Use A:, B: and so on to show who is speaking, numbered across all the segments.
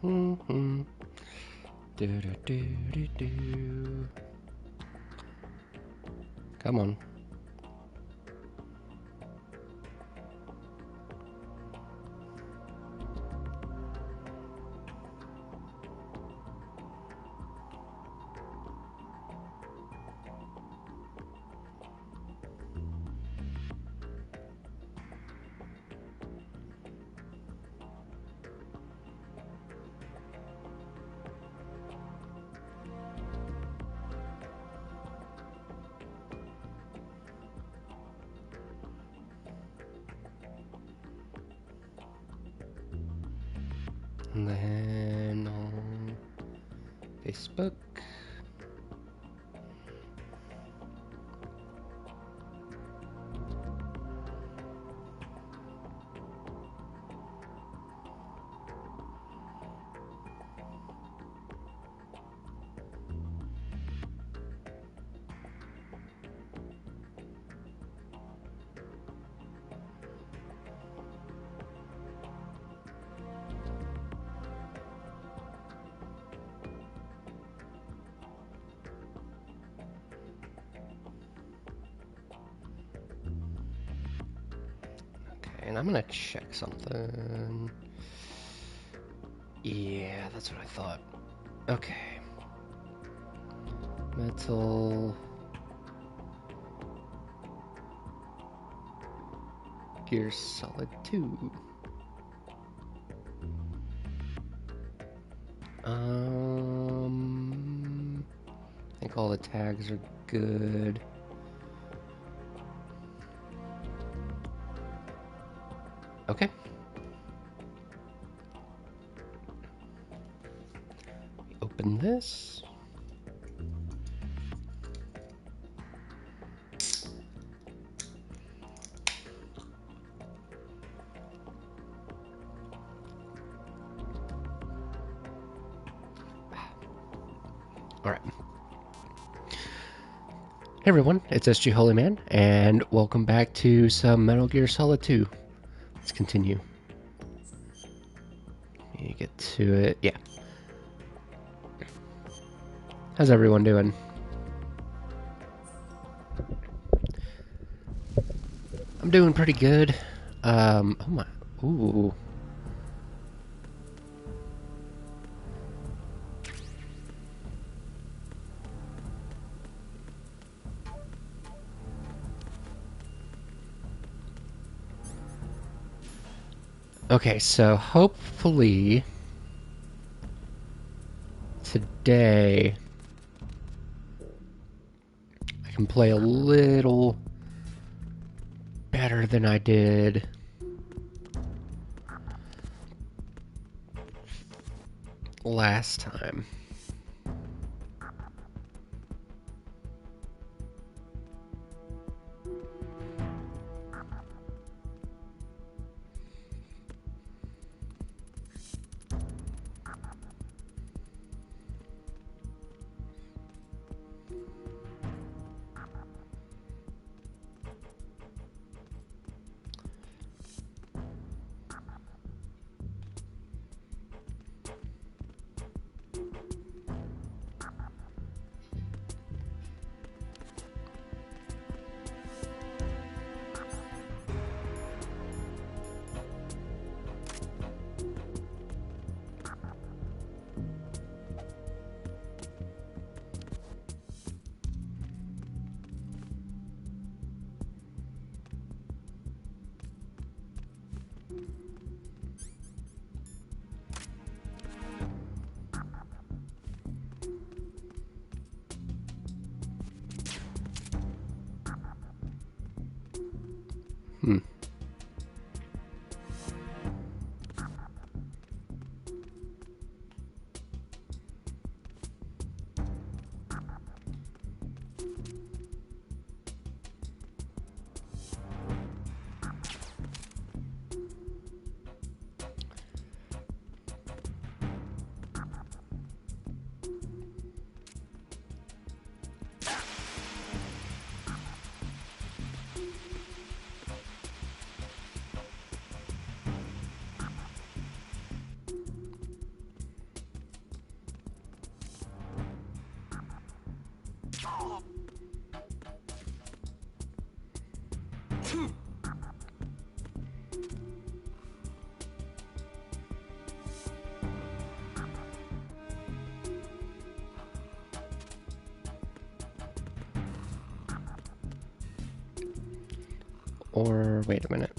A: Do do do do do. Come on. And then on Facebook. And I'm gonna check something. Yeah, that's what I thought. Okay. Metal Gear Solid 2. I think all the tags are good. Okay. Open this. All right. Hey everyone, it's SG Holyman, and welcome back to some Metal Gear Solid 2. Let's continue. Let me get to it. Yeah. How's everyone doing? I'm doing pretty good. Oh my. Ooh. Okay, so hopefully today I can play a little better than I did last time. Hmm. Or wait a minute.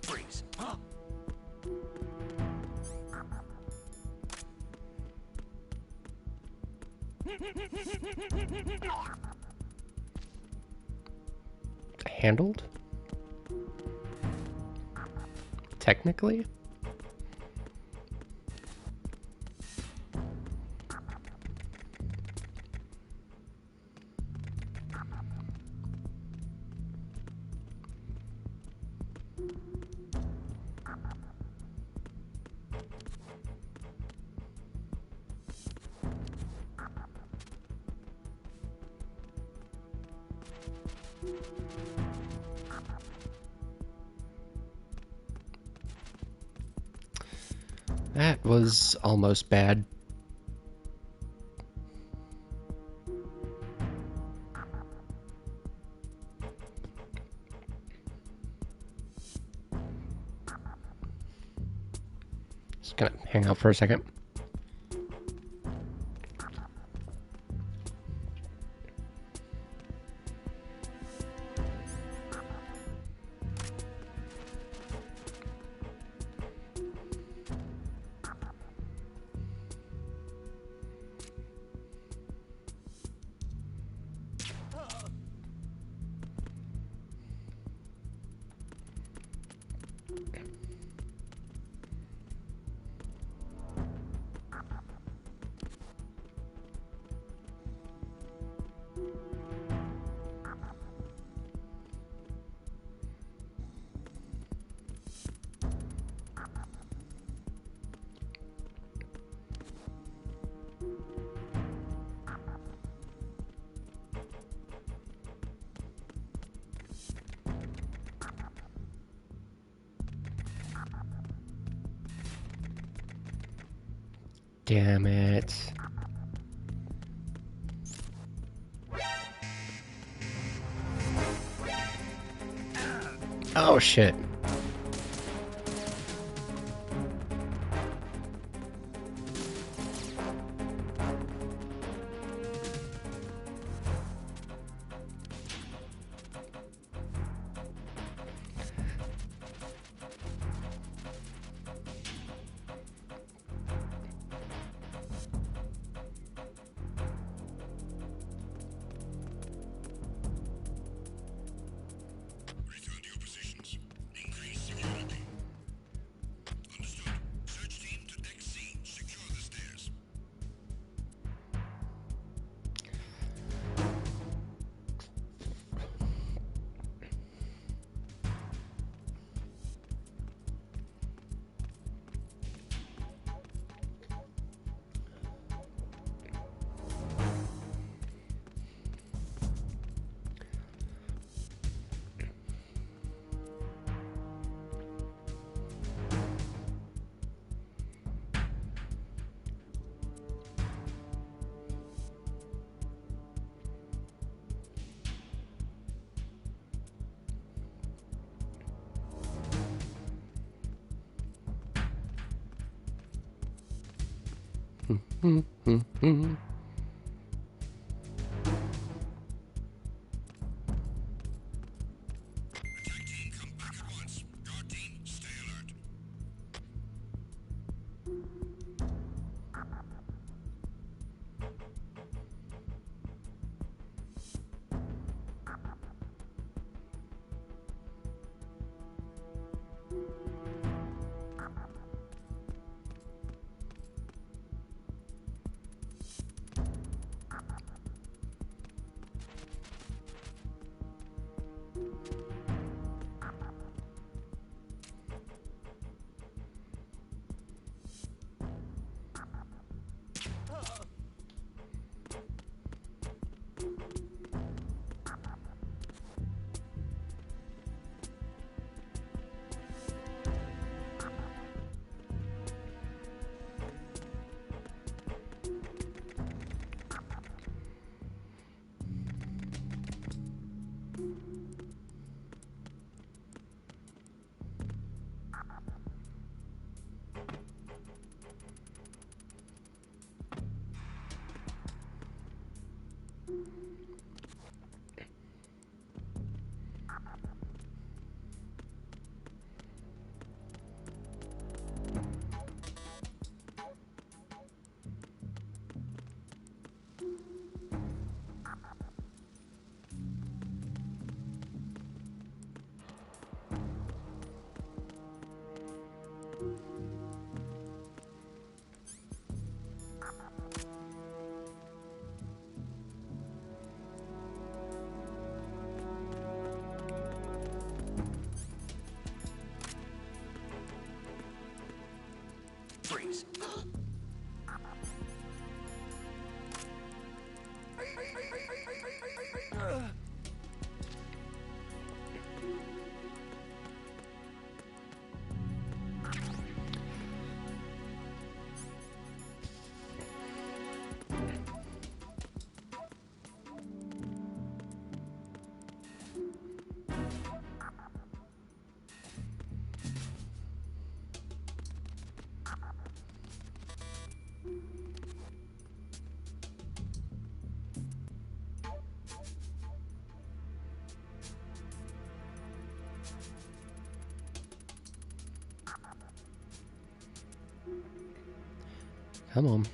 B: Freeze. Huh?
A: Handled? Technically? That was almost bad. Just gonna hang out for a second. Damn it. Oh shit.
B: Team, come back at once. Guard team, stay alert. Freeze.
A: Come on.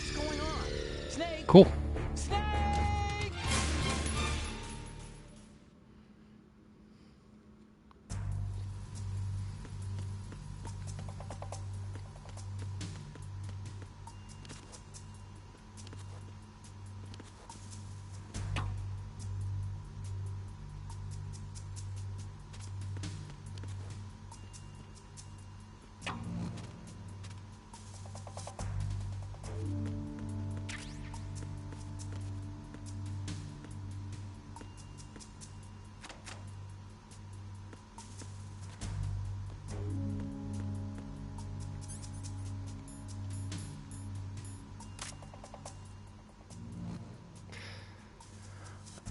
C: What's going on? Snake!
A: Cool.
C: Snake!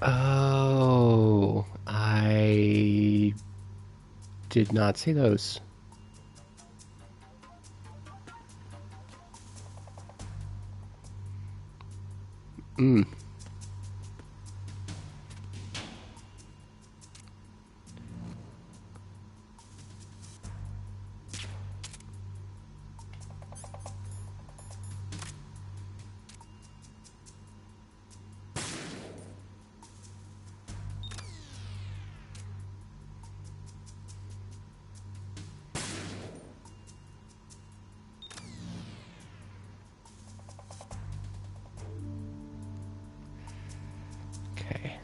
A: Oh, I did not see those. Mm. Okay.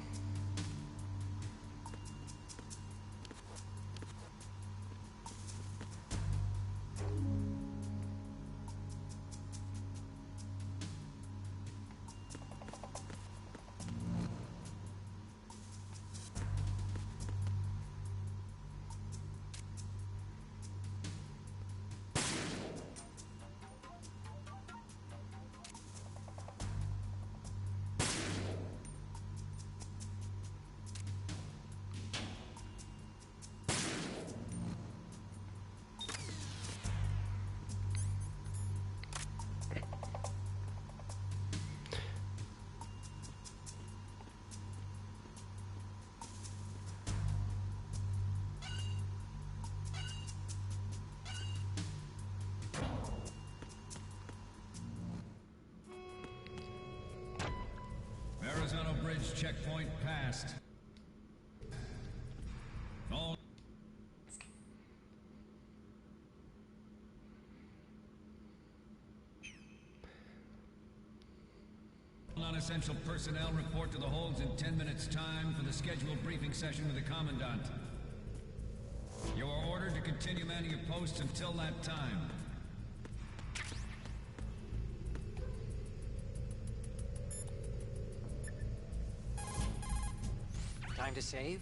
B: Arizona Bridge checkpoint passed. All non-essential personnel report to the holds in 10 minutes' time for the scheduled briefing session with the Commandant. You are ordered to continue manning your posts until that time.
C: Time to save?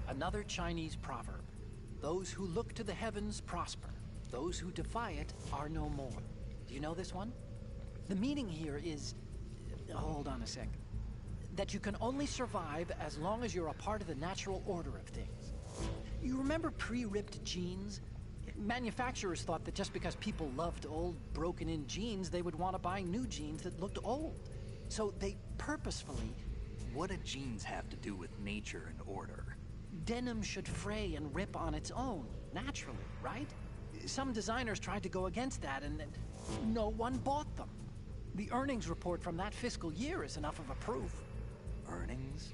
C: Another Chinese proverb. Those who look to the heavens prosper. Those who defy it are no more. Do you know this one? The meaning here is... Hold on a sec. That you can only survive as long as you're a part of the natural order of things. You remember pre-ripped jeans? Manufacturers thought that just because people loved old, broken-in jeans, they would want to buy new jeans that looked old. So they purposefully...
D: What do jeans have to do with nature and order?
C: Denim should fray and rip on its own, naturally, right? Some designers tried to go against that, and no one bought them. The earnings report from that fiscal year is enough of a proof.
D: Earnings?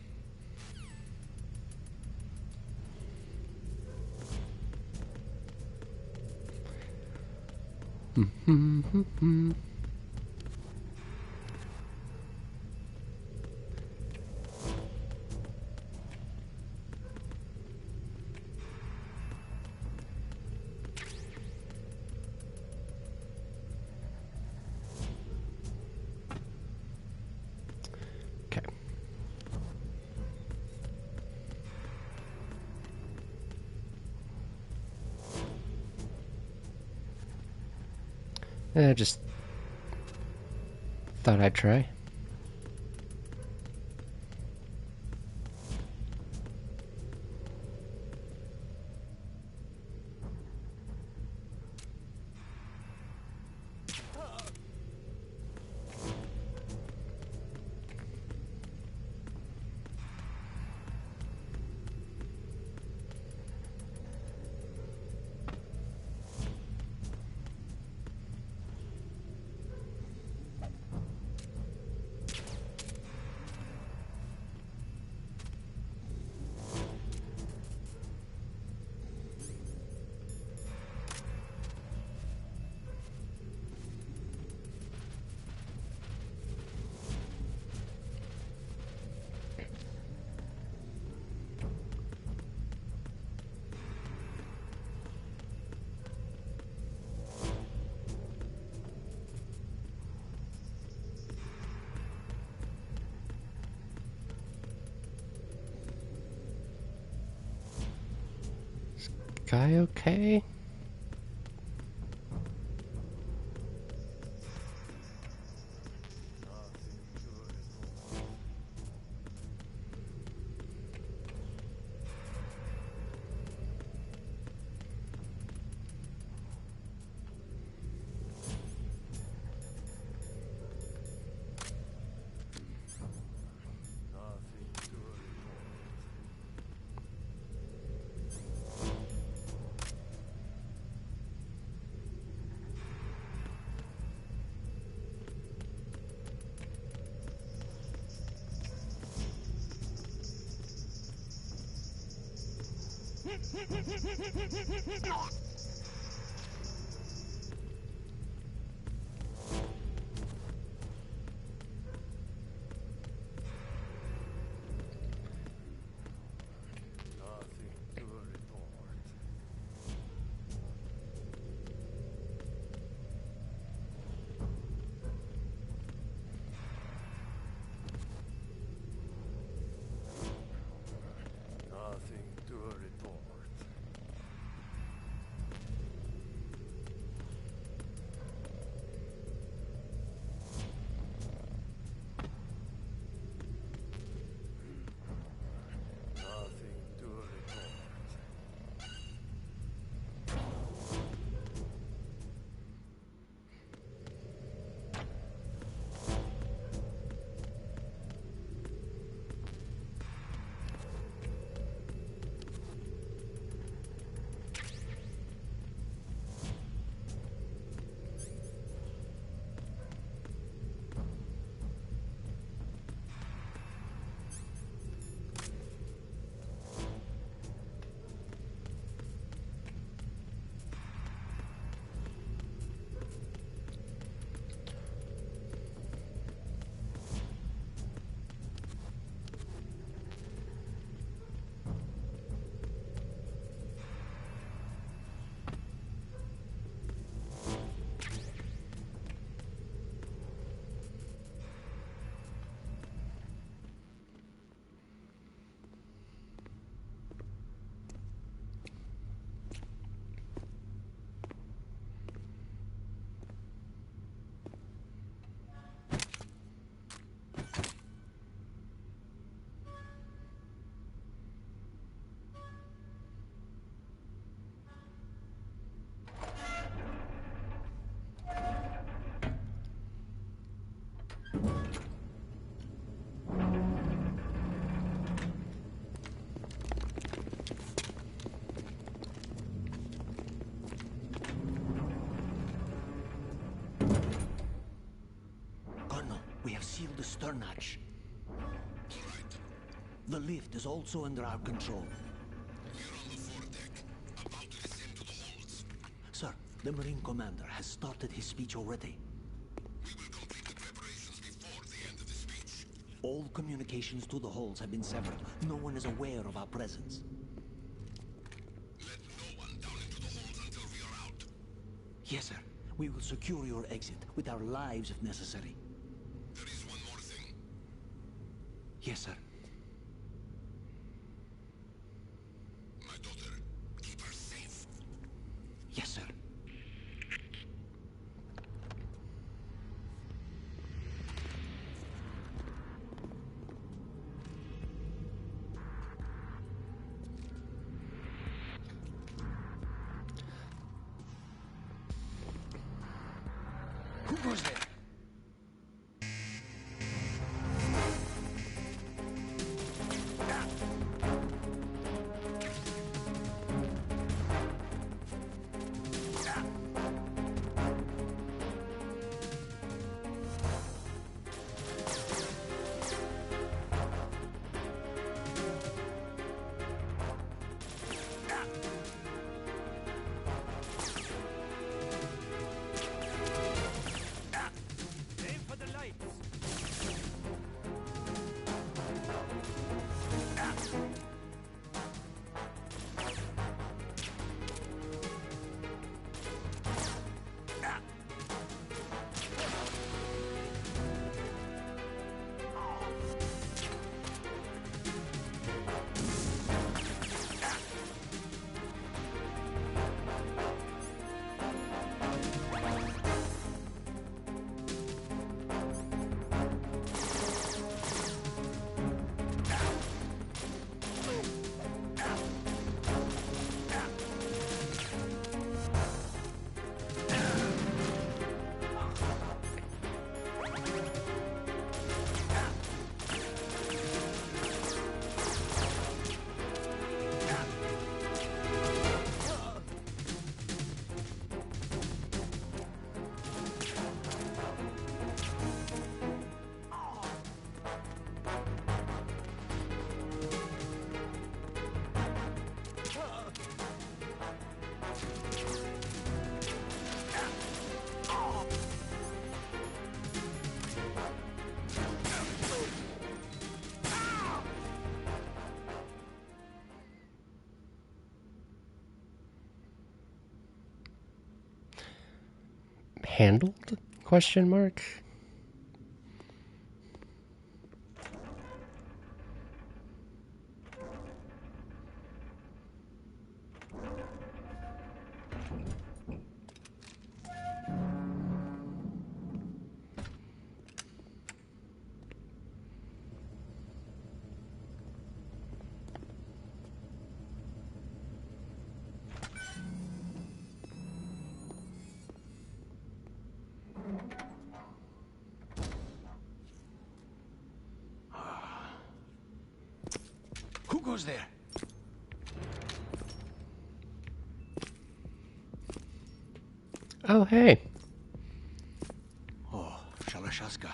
A: Okay. I just thought I'd try. Guy okay?
E: We have sealed the stern hatch. The lift is also under our control.
F: We're on the foredeck, about to descend to the holds.
E: Sir, the Marine Commander has started his speech already.
F: We will complete the preparations before the end of the speech.
E: All communications to the holds have been severed. No one is aware of our presence.
F: Let no one down into the holds until we are out.
E: Yes, sir. We will secure your exit, with our lives if necessary.
F: There is one more thing.
E: Yes, sir.
F: My daughter, keep her safe.
E: Yes, sir.
C: Who goes there?
A: handled? Question mark.
E: Who goes there?
A: Oh, hey.
E: Oh, Shalashaska.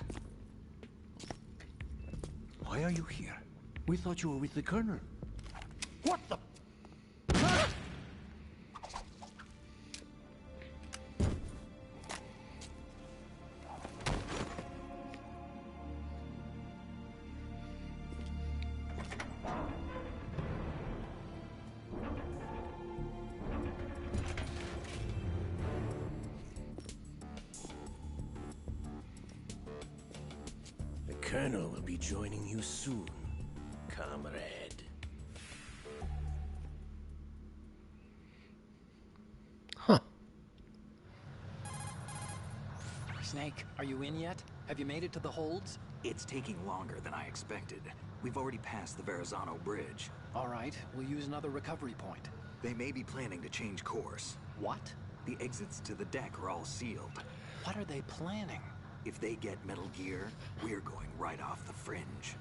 E: Why are you here? We thought you were with the Colonel. What the?
G: The Colonel will be joining you soon, comrade.
A: Huh.
C: Snake, are you in yet? Have you made it to the holds?
D: It's taking longer than I expected. We've already passed the Verrazano Bridge.
C: All right, we'll use another recovery point.
D: They may be planning to change course.
C: What?
D: The exits to the deck are all sealed.
C: What are they planning?
D: If they get Metal Gear, we're going right off the fringe.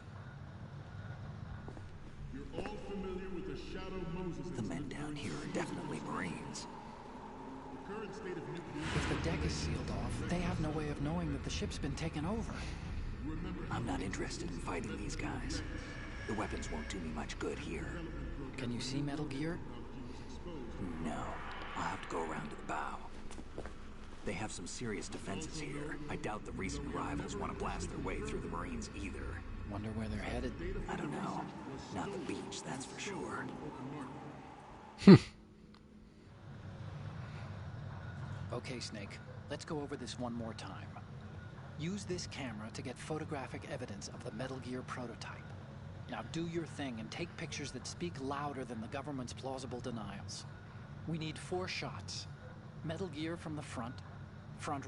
F: You're all familiar with the Shadow Moses.
D: The men down here are definitely Marines.
F: The current state of nuclear.
C: If the deck is sealed off, they have no way of knowing that the ship's been taken over.
D: I'm not interested in fighting these guys. The weapons won't do me much good here.
C: Can you see Metal Gear?
D: No, I'll have to go around to the bow. They have some serious defenses here. I doubt the recent arrivals want to blast their way through the Marines either.
C: Wonder where they're headed.
D: I don't know. Not the beach, that's for sure.
C: Okay, Snake. Let's go over this one more time. Use this camera to get photographic evidence of the Metal Gear prototype. Now do your thing and take pictures that speak louder than the government's plausible denials. We need 4 shots. Metal Gear from the front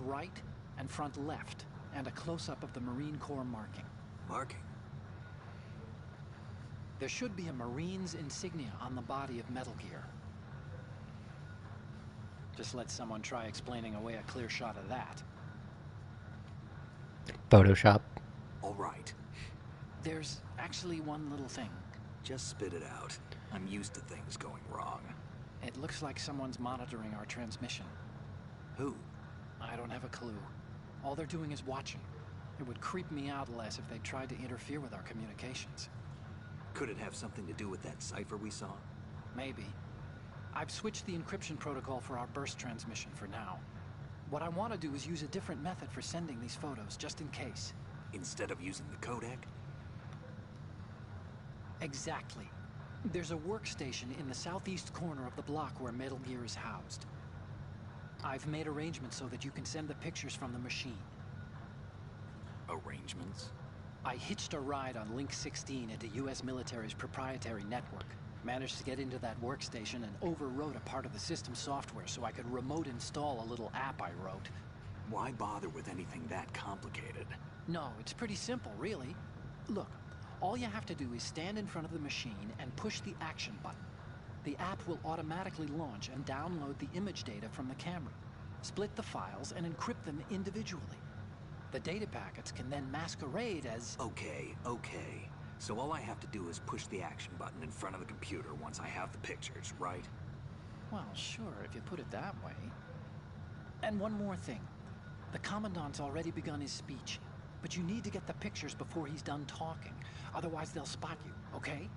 C: right, and front left, and a close-up of the Marine Corps marking.
D: Marking?
C: There should be a Marine's insignia on the body of Metal Gear. Just let someone try explaining away a clear shot of that.
A: Photoshop.
D: All right.
C: There's actually one little thing.
D: Just spit it out. I'm used to things going wrong.
C: It looks like someone's monitoring our transmission.
D: Who?
C: I don't have a clue. All they're doing is watching. It would creep me out less if they tried to interfere with our communications.
D: Could it have something to do with that cipher we saw?
C: Maybe. I've switched the encryption protocol for our burst transmission for now. What I want to do is use a different method for sending these photos, just in case.
D: Instead of using the codec?
C: Exactly. There's a workstation in the southeast corner of the block where Metal Gear is housed. I've made arrangements so that you can send the pictures from the machine.
D: Arrangements?
C: I hitched a ride on Link 16 into US military's proprietary network. Managed to get into that workstation and overwrote a part of the system software so I could remote install a little app I wrote.
D: Why bother with anything that complicated?
C: No, it's pretty simple, really. Look, all you have to do is stand in front of the machine and push the action button. The app will automatically launch and download the image data from the camera, split the files, and encrypt them individually. The data packets can then masquerade as...
D: Okay. So all I have to do is push the action button in front of the computer once I have the pictures, right?
C: Well, sure, if you put it that way. And one more thing. The Commandant's already begun his speech, but you need to get the pictures before he's done talking. Otherwise, they'll spot you, okay?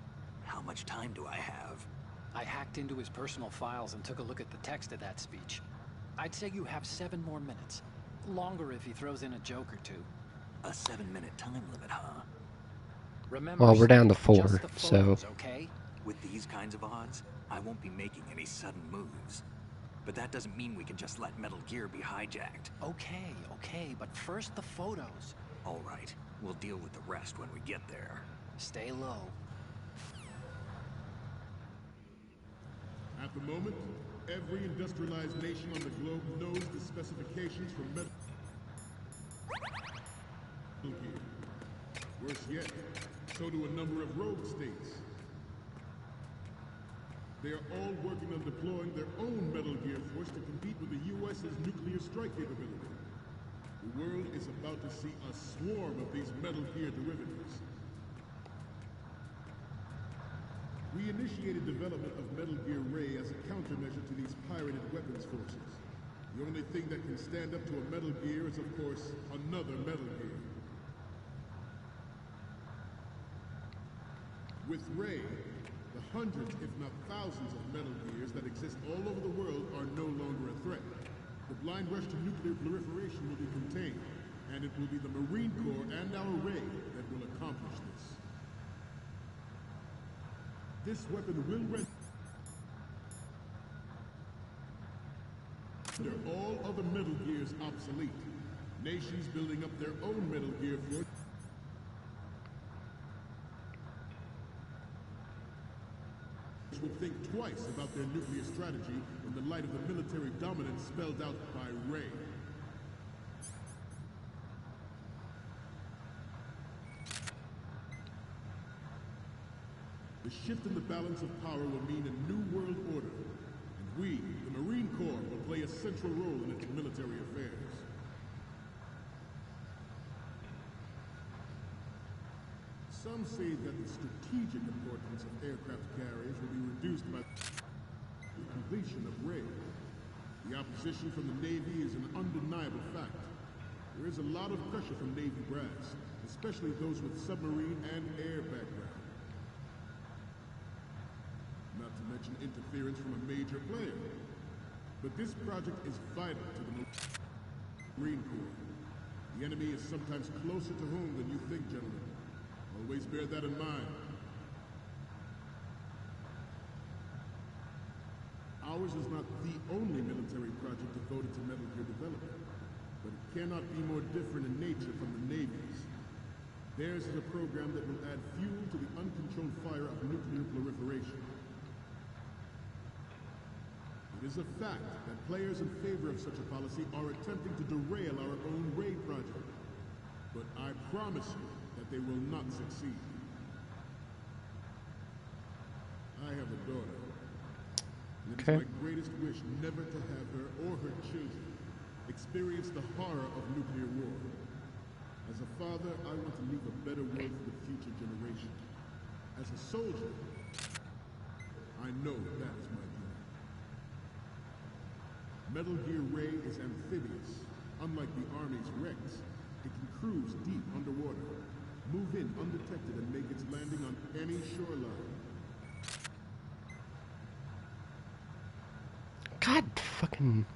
D: How much time do I have?
C: I hacked into his personal files and took a look at the text of that speech. I'd say you have 7 more minutes. Longer if he throws in a joke or two.
D: A 7-minute time limit, huh?
C: Remember,
A: Well, we're down to
C: just
A: 4,
C: the photos,
A: so...
C: okay?
D: With these kinds of odds, I won't be making any sudden moves. But that doesn't mean we can just let Metal Gear be hijacked.
C: Okay, but first the photos.
D: All right, we'll deal with the rest when we get there.
C: Stay low.
H: At the moment, every industrialized nation on the globe knows the specifications for Metal Gear. Worse yet, so do a number of rogue states. They are all working on deploying their own Metal Gear force to compete with the U.S.'s nuclear strike capability. The world is about to see a swarm of these Metal Gear derivatives. We initiated development of Metal Gear Ray as a countermeasure to these pirated weapons forces. The only thing that can stand up to a Metal Gear is, of course, another Metal Gear. With Ray, the hundreds, if not thousands, of Metal Gears that exist all over the world are no longer a threat. The blind rush to nuclear proliferation will be contained, and it will be the Marine Corps and our Ray that will accomplish this. This weapon will render all other Metal Gears obsolete. Nations building up their own Metal Gear force will think twice about their nuclear strategy in the light of the military dominance spelled out by Ray. The shift in the balance of power will mean a new world order, and we, the Marine Corps, will play a central role in its military affairs. Some say that the strategic importance of aircraft carriers will be reduced by the completion of Ray. The opposition from the Navy is an undeniable fact. There is a lot of pressure from Navy brass, especially those with submarine and air background. Not to mention interference from a major player. But this project is vital to the Marine Corps. The enemy is sometimes closer to home than you think, gentlemen. Always bear that in mind. Ours is not the only military project devoted to Metal Gear development, but it cannot be more different in nature from the Navy's. Theirs is a program that will add fuel to the uncontrolled fire of nuclear proliferation. It is a fact that players in favor of such a policy are attempting to derail our own Ray project. But I promise you that they will not succeed. I have a daughter. And it is my greatest wish never to have her or her children experience the horror of nuclear war. As a father, I want to leave a better world for the future generation. As a soldier, I know that is my duty. Metal Gear Ray is amphibious. Unlike the Army's Rex, it can cruise deep underwater, move in undetected, and make its landing on any shoreline.
A: God fucking...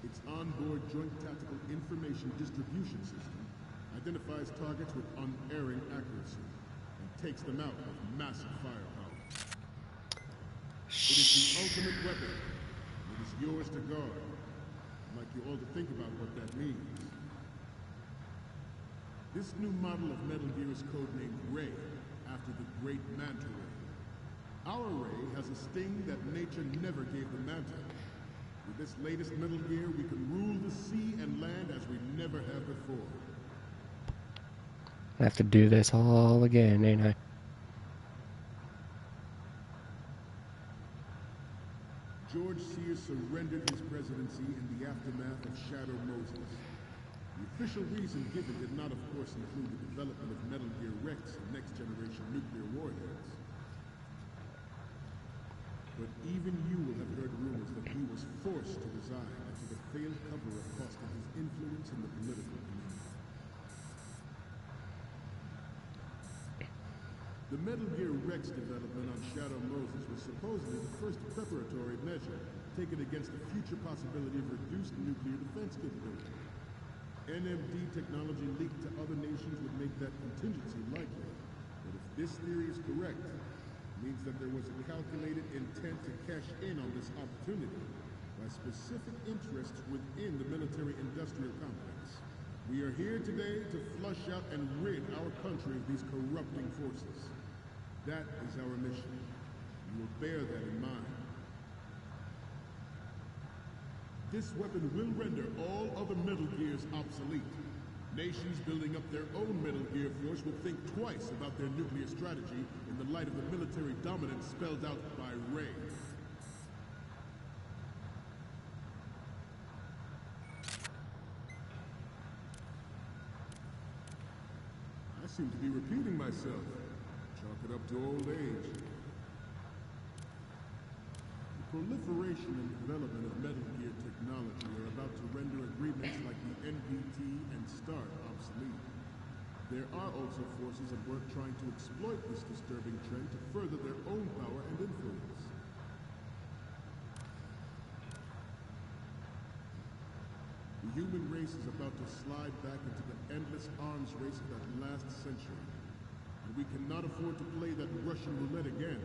H: Its onboard Joint Tactical Information Distribution System identifies targets with unerring accuracy and takes them out with massive firepower. It is the ultimate weapon. It is yours to guard. I'd like you all to think about what that means. This new model of Metal Gear is codenamed Ray, after the great Manta Ray. Our Ray has a sting that nature never gave the Manta. With this latest Metal Gear, we can rule the sea and land as we never have before.
A: I have to do this all again, ain't I?
H: George Sears surrendered his presidency in the aftermath of Shadow Moses. The official reason given did not, of course, include the development of Metal Gear Rex and next-generation nuclear warheads. But even you will have heard rumors that he was forced to resign after the failed cover-up costing his influence in the political community. The Metal Gear Rex development on Shadow Moses was supposedly the first preparatory measure taken against the future possibility of reduced nuclear defense capability. NMD technology leaked to other nations would make that contingency likely. But if this theory is correct, means that there was a calculated intent to cash in on this opportunity by specific interests within the military-industrial complex. We are here today to flush out and rid our country of these corrupting forces. That is our mission. You will bear that in mind. This weapon will render all other Metal Gears obsolete. Nations building up their own Metal Gear force will think twice about their nuclear strategy in the light of the military dominance spelled out by Ray. I seem to be repeating myself. Chalk it up to old age. The proliferation and development of Metal Gear technology are about to render agreements like the NPT and START obsolete. There are also forces at work trying to exploit this disturbing trend to further their own power and influence. The human race is about to slide back into the endless arms race of that last century. And we cannot afford to play that Russian roulette again.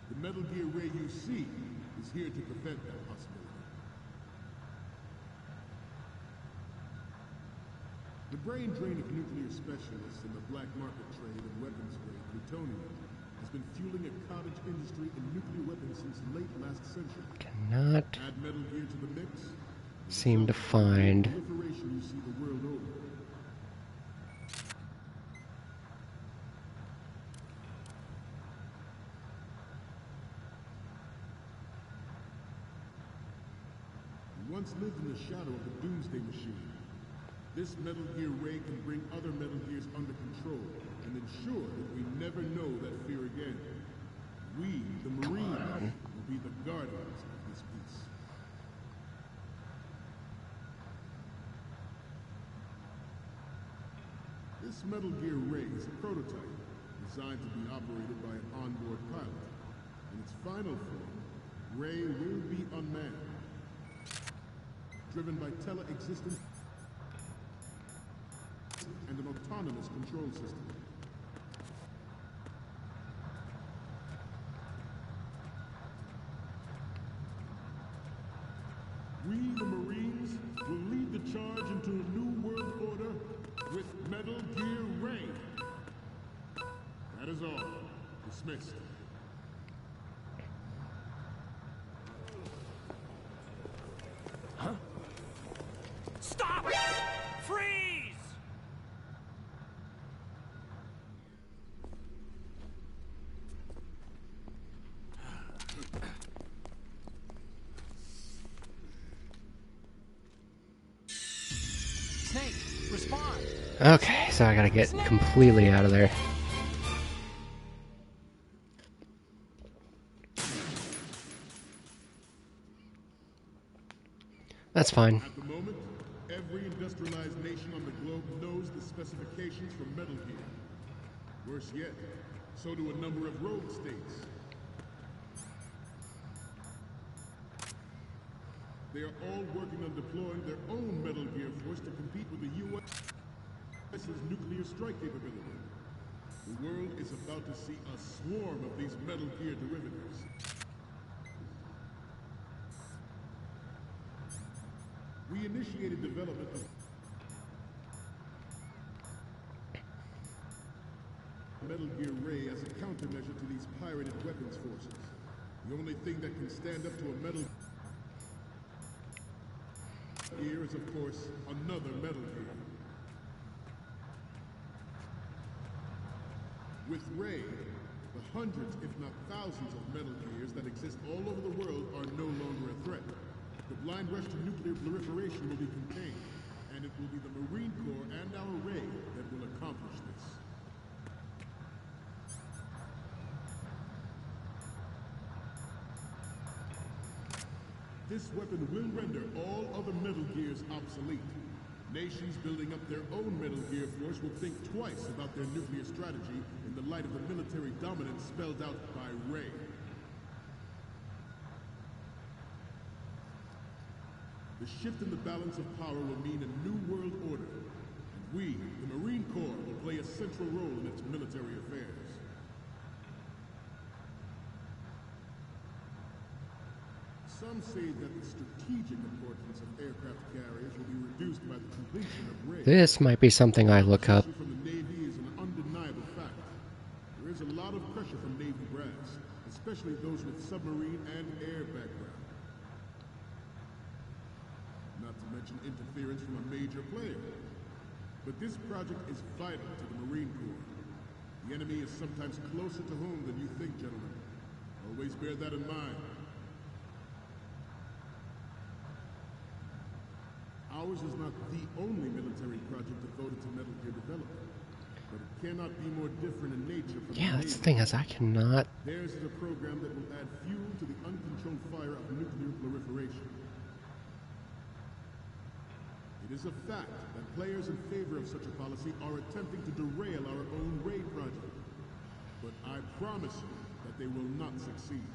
H: The Metal Gear Ray you see is here to prevent that possibility. The brain drain of nuclear specialists in the black market trade in weapons grade plutonium has been fueling a cottage industry in nuclear weapons since late last century.
A: Cannot
H: Add Metal Gear to the mix,
A: seem to find.
H: proliferation you see the world over. You once lived in the shadow of the Doomsday Machine. This Metal Gear Ray can bring other Metal Gears under control and ensure that we never know that fear again. We, the Marines, will be the guardians of this peace. This Metal Gear Ray is a prototype designed to be operated by an onboard pilot. In its final form, Ray will be unmanned, driven by tele-existent and an autonomous control system. We, the Marines, will lead the charge into a new world order with Metal Gear Ray. That is all. Dismissed.
D: Huh? Stop! Freeze!
C: Snake, respond.
A: Okay, so I gotta get completely out of there. That's fine.
H: At the moment, every industrialized nation on the globe knows the specifications for Metal Gear. Worse yet, so do a number of rogue states. They are all working on deploying their own Metal Gear force to compete with the U.S.'s nuclear strike capability. The world is about to see a swarm of these Metal Gear derivatives. We initiated development of Metal Gear Ray as a countermeasure to these pirated weapons forces. The only thing that can stand up to a Metal Gear is, of course, another Metal Gear. With Ray, the hundreds, if not thousands of Metal Gears that exist all over the world are no longer a threat. The blind rush to nuclear proliferation will be contained, and it will be the Marine Corps and our Ray that will accomplish this. This weapon will render all other Metal Gears obsolete. Nations building up their own Metal Gear force will think twice about their nuclear strategy in the light of the military dominance spelled out by Ray. The shift in the balance of power will mean a new world order, and we, the Marine Corps, will play a central role in its military affairs. Some say that the strategic importance of aircraft carriers will be reduced by the completion of raids.
A: This might be something I look up.
H: From the Navy is an undeniable fact. There is a lot of pressure from Navy brass, especially those with submarine and air background. Not to mention interference from a major player. But this project is vital to the Marine Corps. The enemy is sometimes closer to home than you think, gentlemen. Always bear that in mind. Ours is not the only military project devoted to Metal Gear development, but it cannot be more different in nature from
A: Yeah, that's the thing, is I cannot...
H: Theirs is a program that will add fuel to the uncontrolled fire of nuclear proliferation. It is a fact that players in favor of such a policy are attempting to derail our own raid project. But I promise you that they will not succeed.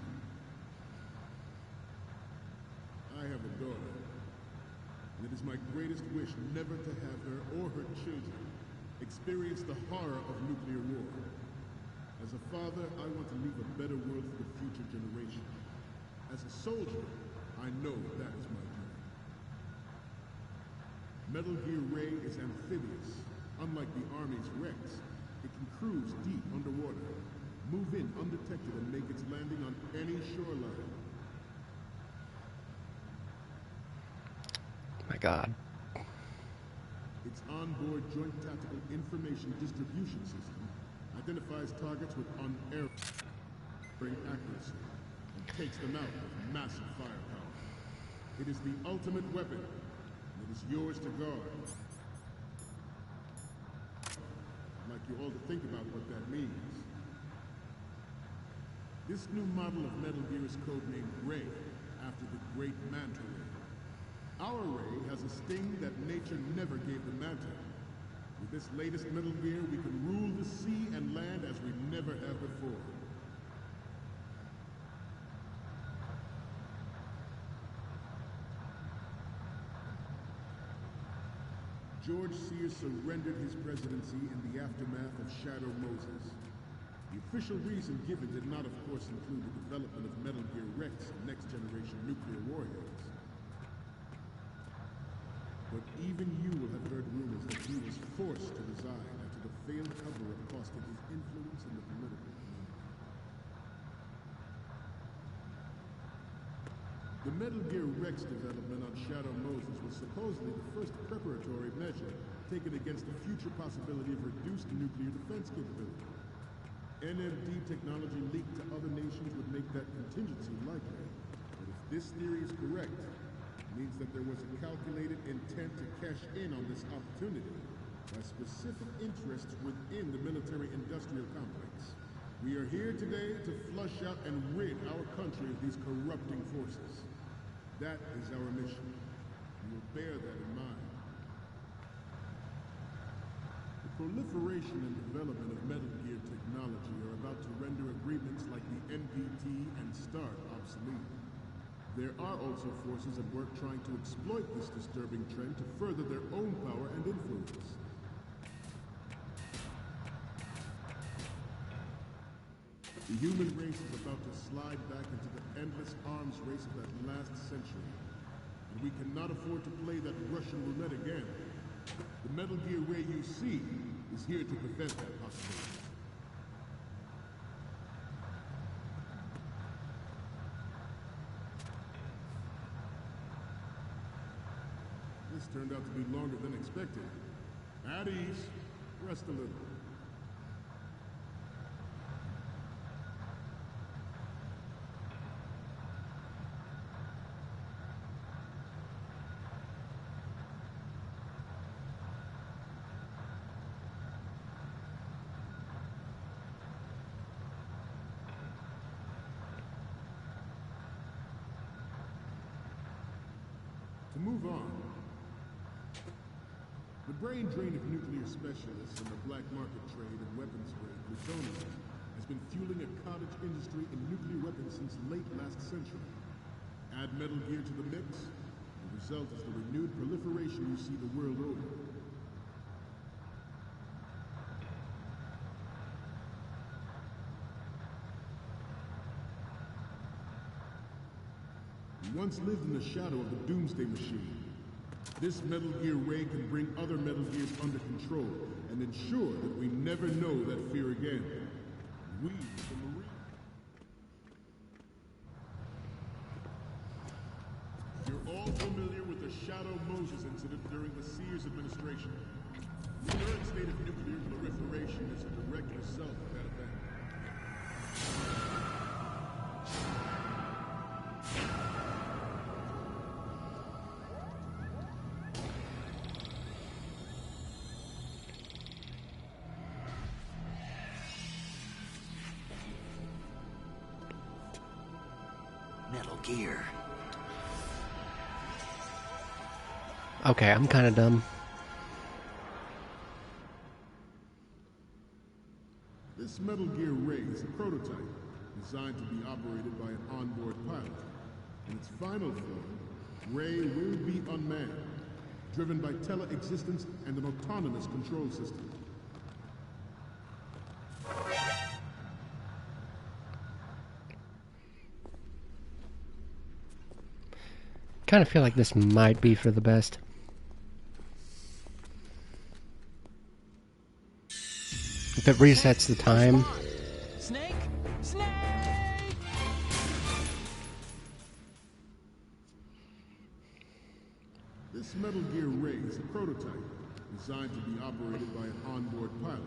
H: I have a daughter, and it is my greatest wish never to have her or her children experience the horror of nuclear war. As a father, I want to leave a better world for the future generation. As a soldier, I know that is my duty. Metal Gear Ray is amphibious. Unlike the Army's Rex, it can cruise deep underwater, move in undetected, and make its landing on any shoreline.
A: My God.
H: Its onboard Joint Tactical Information Distribution System identifies targets with unerring accuracy and takes them out with massive firepower. It is the ultimate weapon. It is yours to guard. I'd like you all to think about what that means. This new model of Metal Gear is codenamed Ray, after the great Manta Ray. Our Ray has a sting that nature never gave the Manta. With this latest Metal Gear, we can rule the sea and land as we never have before. George Sears surrendered his presidency in the aftermath of Shadow Moses. The official reason given did not, of course, include the development of Metal Gear Rex and next-generation nuclear warheads. But even you will have heard rumors that he was forced to resign after the failed cover-up costed his influence in the political community. The Metal Gear Rex development on Shadow Moses was supposedly the first preparatory measure taken against the future possibility of reduced nuclear defense capability. NMD technology leaked to other nations would make that contingency likely. But if this theory is correct, it means that there was a calculated intent to cash in on this opportunity by specific interests within the military-industrial complex. We are here today to flush out and rid our country of these corrupting forces. That is our mission. We will bear that in mind. The proliferation and development of Metal Gear technology are about to render agreements like the NPT and START obsolete. There are also forces at work trying to exploit this disturbing trend to further their own power and influence. The human race is about to slide back into the endless arms race of that last century. And we cannot afford to play that Russian roulette again. The Metal Gear Ray you see is here to prevent that possibility. This turned out to be longer than expected. At ease. Rest a little. To move on, the brain drain of nuclear specialists and the black market trade in weapons grade plutonium has been fueling a cottage industry in nuclear weapons since late last century. Add Metal Gear to the mix, the result is the renewed proliferation you see the world over. He once lived in the shadow of the Doomsday Machine. This Metal Gear Ray can bring other Metal Gears under control and ensure that we never know that fear again. We, the Marine... You're all familiar with the Shadow Moses incident during the Sears administration. The third state of nuclear proliferation is a direct result of that event.
D: Metal Gear.
A: Okay, I'm kind of dumb.
H: This Metal Gear Ray is a prototype designed to be operated by an onboard pilot. In its final form, Ray will be unmanned, driven by tele-existence and an autonomous control system.
A: Kind of feel like this might be for the best. If it resets the time.
C: Snake? Snake!
H: This Metal Gear Ray is a prototype designed to be operated by an onboard pilot.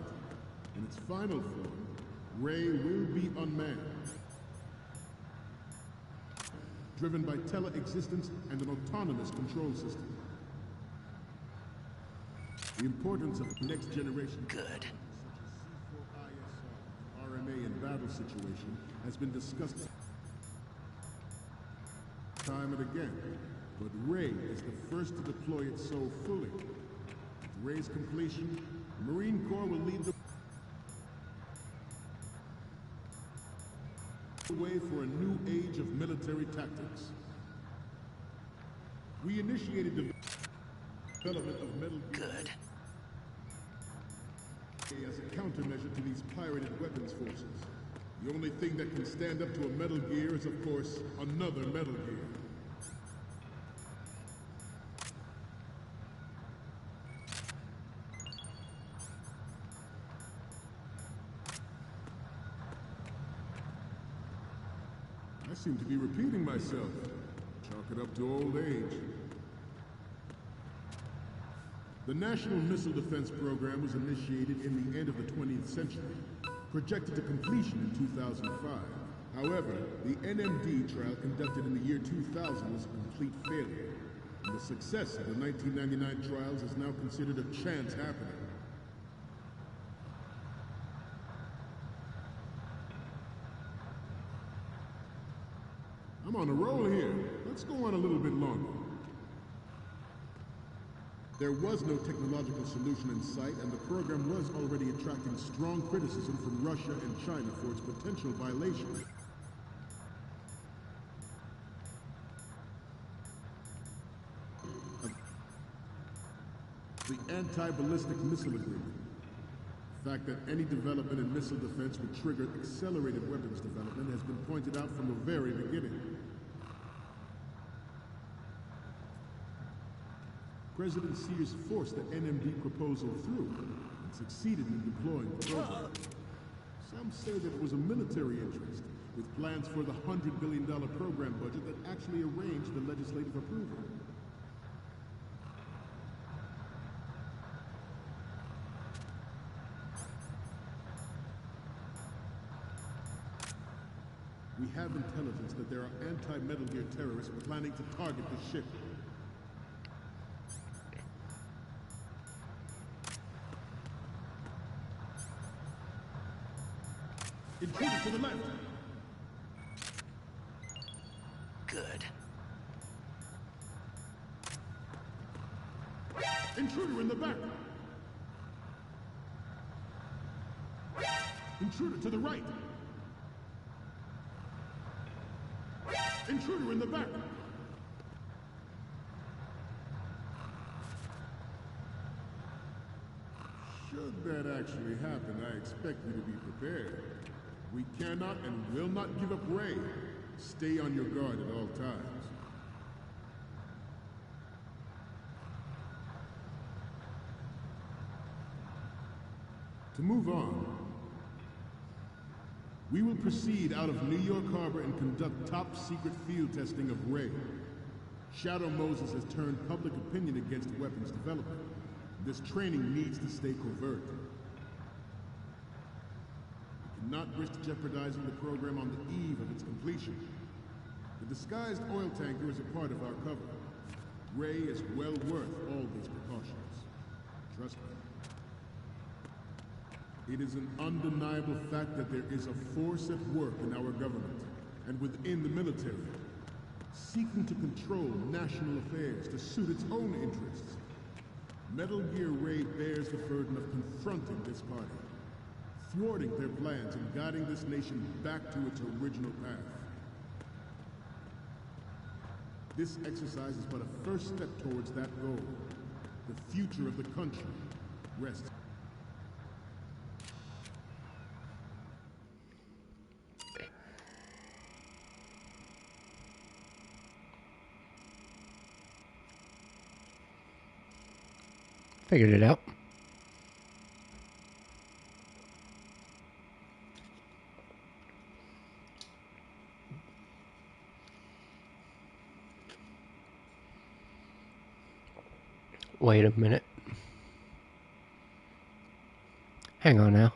H: In its final form, Ray will be unmanned, driven by tele-existence and an autonomous control system. The importance of next generation
D: Good.
H: RMA in battle situation has been discussed time and again, but Ray is the first to deploy it so fully. With Ray's completion, the Marine Corps will lead the way for a new age of military tactics. We initiated the development of Metal Gear
D: Good.
H: as a countermeasure to these pirated weapons forces. The only thing that can stand up to a Metal Gear is, of course, another Metal Gear. I seem to be repeating myself. Chalk it up to old age. The National Missile Defense Program was initiated in the end of the 20th century, projected to completion in 2005. However, the NMD trial conducted in the year 2000 was a complete failure, and the success of the 1999 trials is now considered a chance happening. I'm on a roll here. Let's go on a little bit longer. There was no technological solution in sight, and the program was already attracting strong criticism from Russia and China for its potential violations. The anti-ballistic missile agreement. The fact that any development in missile defense would trigger accelerated weapons development has been pointed out from the very beginning. President Sears forced the NMD proposal through and succeeded in deploying the program. Some say that it was a military interest, with plans for the $100 billion program budget that actually arranged the legislative approval. We have intelligence that there are anti-Metal Gear terrorists planning to target the ship. Intruder to the left.
D: Good.
H: Intruder in the back. Intruder to the right. Intruder in the back. Should that actually happen, I expect you to be prepared. We cannot and will not give up Ray. Stay on your guard at all times. To move on, we will proceed out of New York Harbor and conduct top-secret field testing of Ray. Shadow Moses has turned public opinion against weapons development. This training needs to stay covert. We cannot risk jeopardizing the program on the eve of its completion. The disguised oil tanker is a part of our cover. Ray is well worth all these precautions. Trust me. It is an undeniable fact that there is a force at work in our government and within the military, seeking to control national affairs to suit its own interests. Metal Gear Ray bears the burden of confronting this party, thwarting their plans and guiding this nation back to its original path. This exercise is but a first step towards that goal. The future of the country rests.
A: Figured it out. Wait a minute. Hang on now.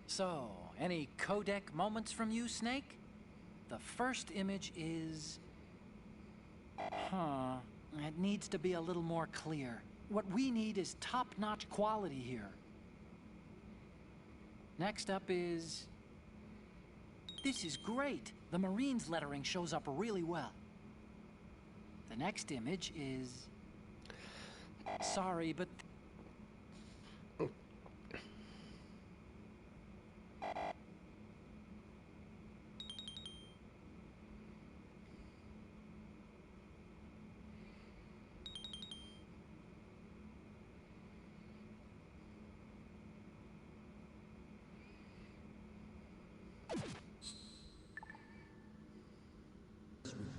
C: So, any codec moments from you, Snake? The first image is... It needs to be a little more clear. What we need is top-notch quality here. Next up is... This is great. The Marines lettering shows up really well. The next image is... Sorry, but...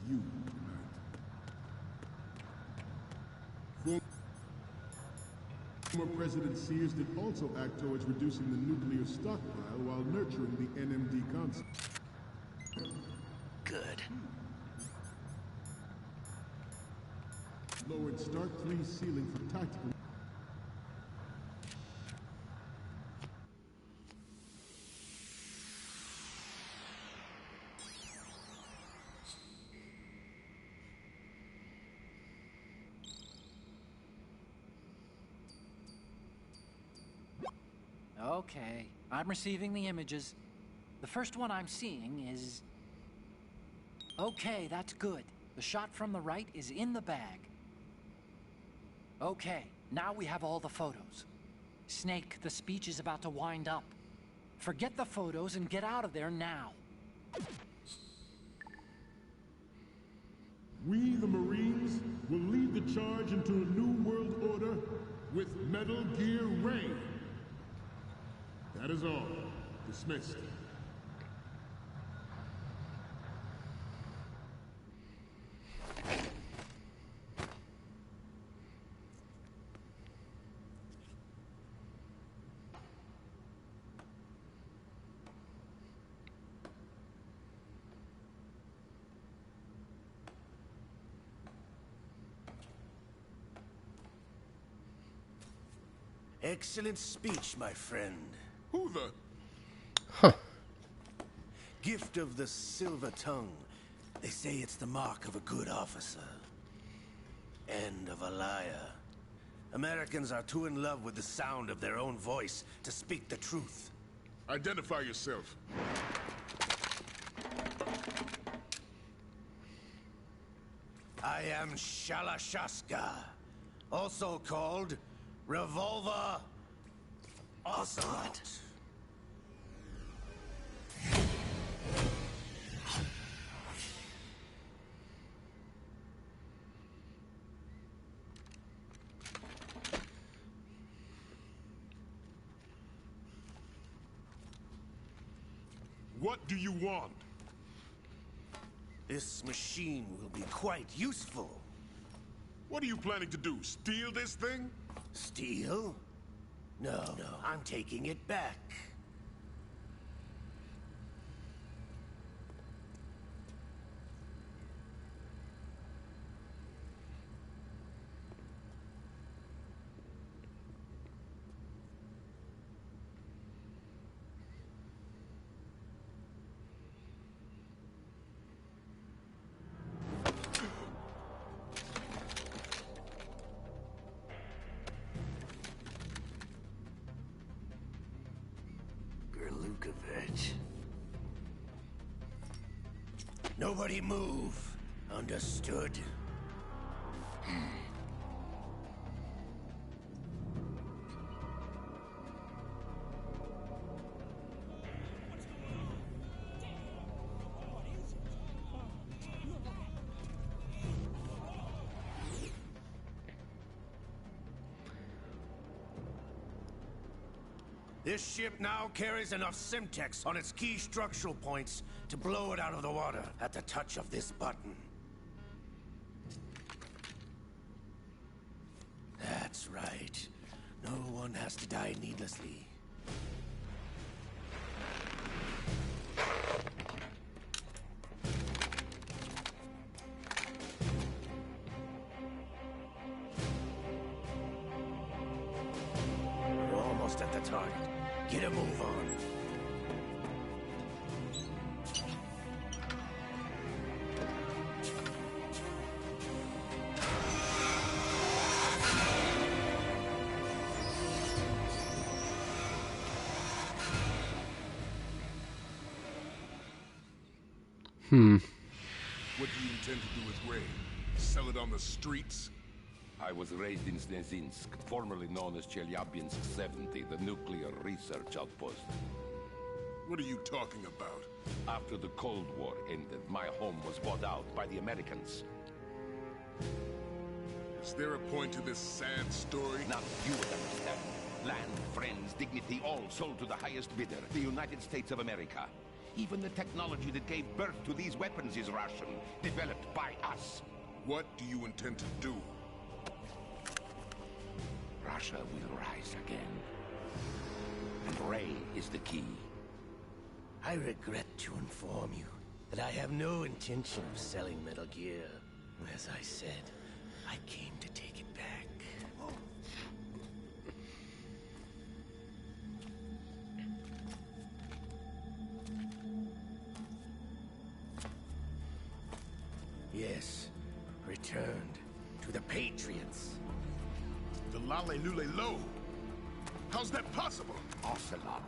H: You tonight. Former President Sears did also act towards reducing the nuclear stockpile while nurturing the NMD concept.
E: Good.
H: Lowered Stark 3's ceiling for tactical.
C: Okay, I'm receiving the images. The first one I'm seeing is... Okay, that's good. The shot from the right is in the bag. Okay, now we have all the photos. Snake, the speech is about to wind up. Forget the photos and get out of there now.
H: We, the Marines, will lead the charge into a new world order with Metal Gear Ray. That is all. Dismissed.
G: Excellent speech, my friend.
F: Who the...
A: Huh.
G: Gift of the silver tongue. They say it's the mark of a good officer. End of a liar. Americans are too in love with the sound of their own voice to speak the truth.
F: Identify yourself.
G: I am Shalashaska, also called Revolver Ocelot.
H: What do you want?
G: This machine will be quite useful.
H: What are you planning to do? Steal this thing?
G: Steal? No, I'm taking it back. Nobody move. Understood? This ship now carries enough Simtex on its key structural points to blow it out of the water at the touch of this button. That's right. No one has to die needlessly. We're almost at the target. Get a move on.
H: What do you intend to do with Ray? Sell it on the streets?
F: I was raised in Snezinsk, formerly known as Chelyabinsk 70, the nuclear research outpost.
H: What are you talking about?
F: After the Cold War ended, my home was bought out by the Americans.
H: Is there a point to this sad story?
F: Now you would understand. Land, friends, dignity, all sold to the highest bidder, the United States of America. Even the technology that gave birth to these weapons is Russian, developed by us.
H: What do you intend to do?
F: Russia will rise again. And Ray is the key.
G: I regret to inform you that I have no intention of selling Metal Gear. As I said, I came to take it back. Yes, returned to the Patriots.
H: The Lale Lule Lo? How's that possible?
F: Ocelot,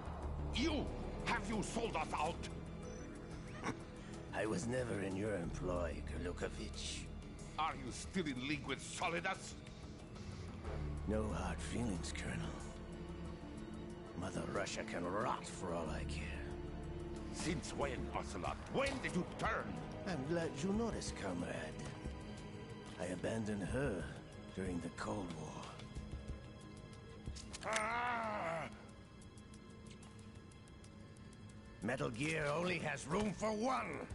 F: have you sold us out?
G: I was never in your employ, Kurlukovich.
F: Are you still in league with Solidus?
G: No hard feelings, Colonel. Mother Russia can rot for all I care.
F: Since when, Ocelot? When did you turn?
G: I'm glad you noticed, comrade. I abandoned her during the Cold War. Metal Gear only has room for one!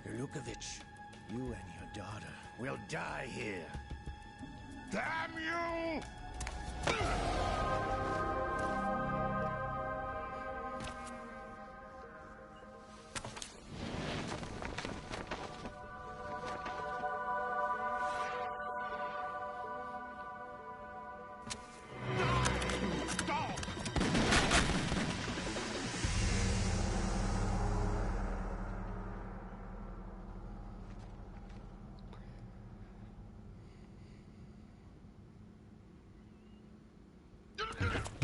G: Kurlukovich, you and your daughter will die here.
F: Damn you!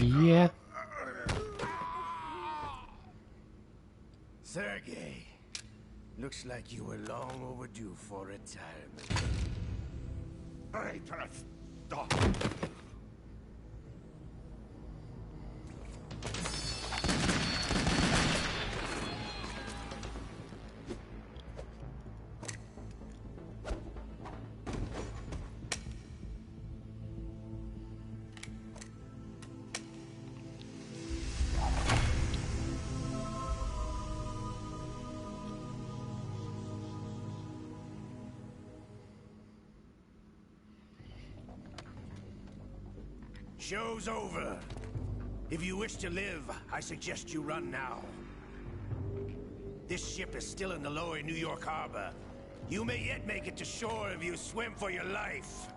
A: Yeah.
G: Sergei, looks like you were long overdue for retirement.
F: Traitorous dog!
G: show's over. If you wish to live, I suggest you run now. This ship is still in the lower New York harbor. You may yet make it to shore if you swim for your life.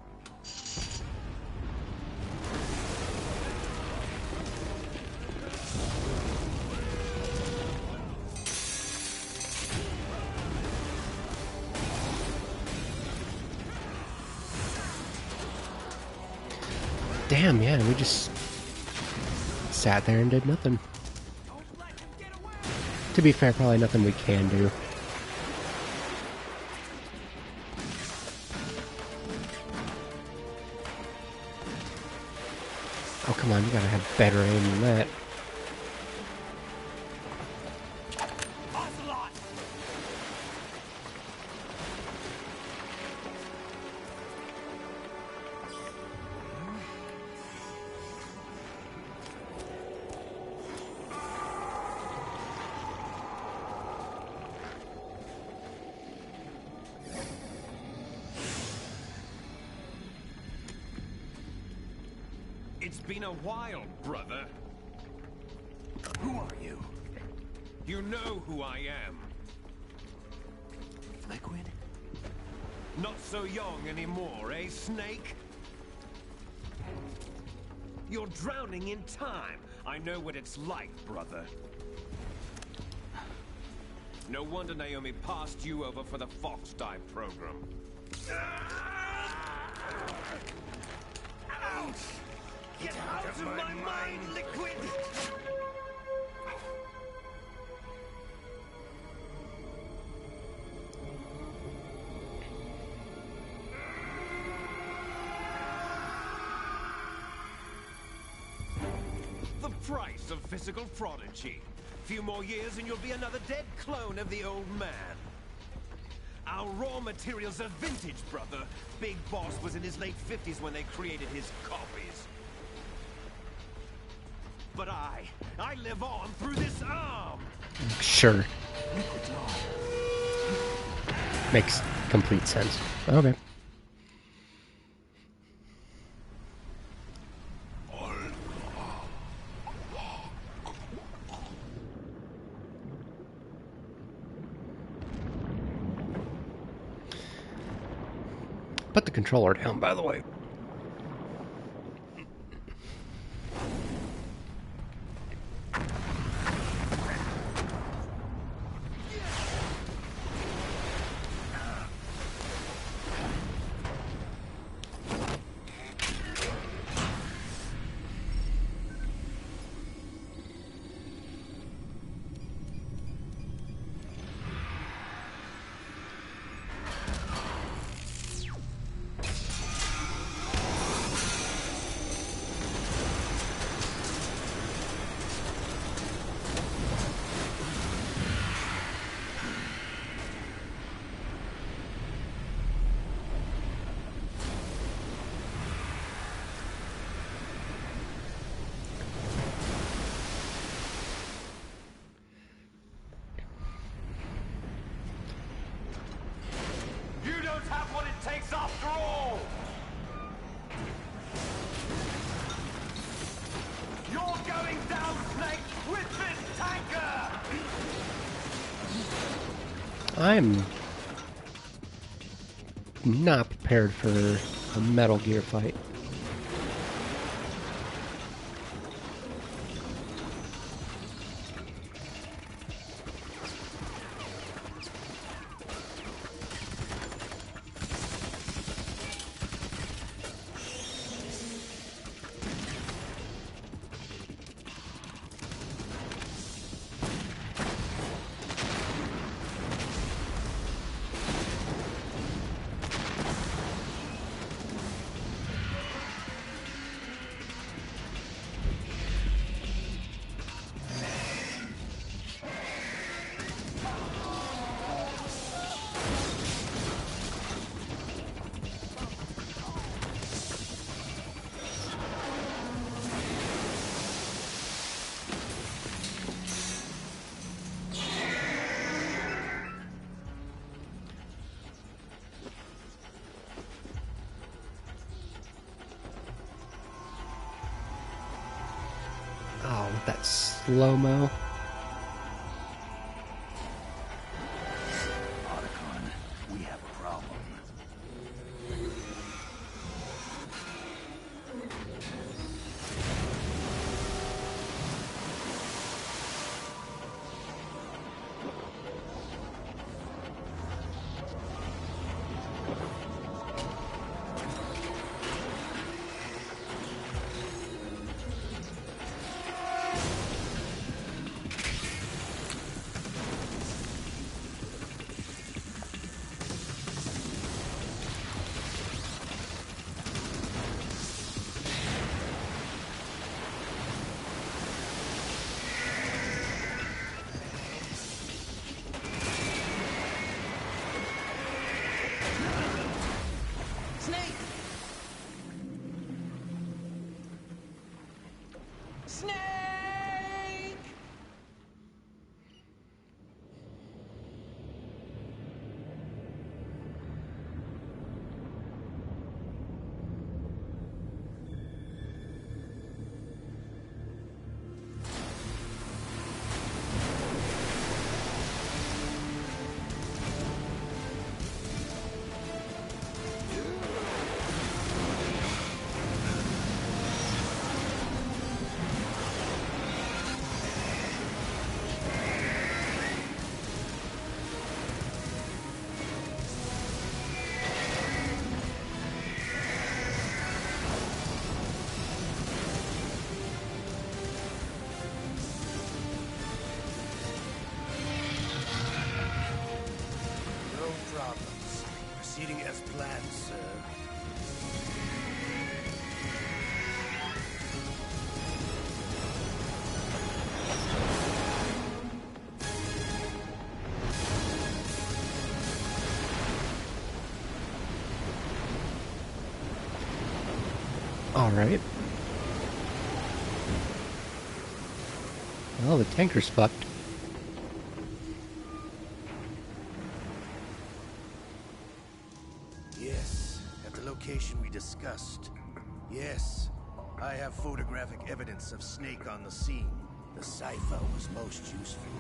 A: Damn, yeah, we just sat there and did nothing. To be fair, probably nothing we can do. Oh, come on, you gotta have better aim than that.
I: It's been a while, brother.
D: Who are you?
I: You know who I am.
D: Liquid?
I: Not so young anymore, eh, Snake? You're drowning in time. I know what it's like, brother. No wonder Naomi passed you over for the Fox Dive program. Ouch! Get out of my mind, Liquid! The price of physical prodigy. Few more years and you'll be another dead clone of the old man. Our raw materials are vintage, brother. Big Boss was in his late 50s when they created his copies. But I live on through this arm!
A: Sure. Makes complete sense. Okay. Put the controller down, by the way.
I: After all! You're going down, Snake, with this tanker!
A: I'm not prepared for a Metal Gear fight. Got that slow-mo.
D: Otacon, we have a problem.
G: Proceeding as planned, sir.
A: All right. Well, the tanker's fucked.
G: Yes, at the location we discussed. Yes, I have photographic evidence of Snake on the scene. The cipher was most useful.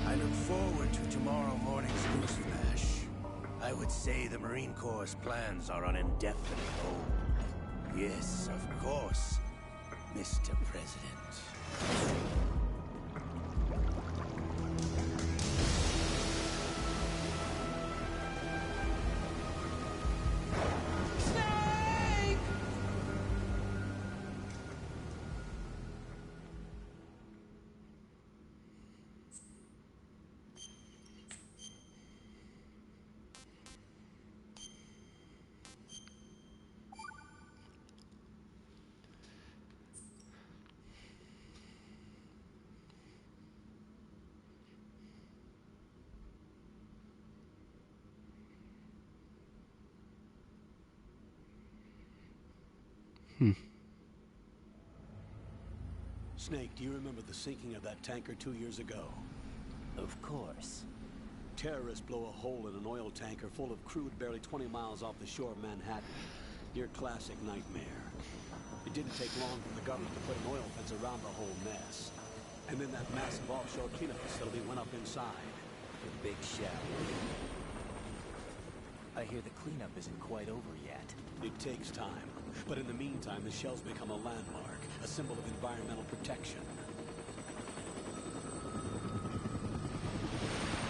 G: I look forward to tomorrow morning's news flash. I would say the Marine Corps' plans are on indefinite hold. Yes, of course, Mr. President.
J: Snake, do you remember the sinking of that tanker 2 years ago?
E: Of course.
J: Terrorists blow a hole in an oil tanker full of crude barely 20 miles off the shore of Manhattan. Your classic nightmare. It didn't take long for the government to put an oil fence around the whole mess. And then that massive offshore cleanup facility went up inside.
E: The big shell. I hear the cleanup isn't quite over yet.
J: It takes time. But in the meantime, the shell's become a landmark, a symbol of environmental protection.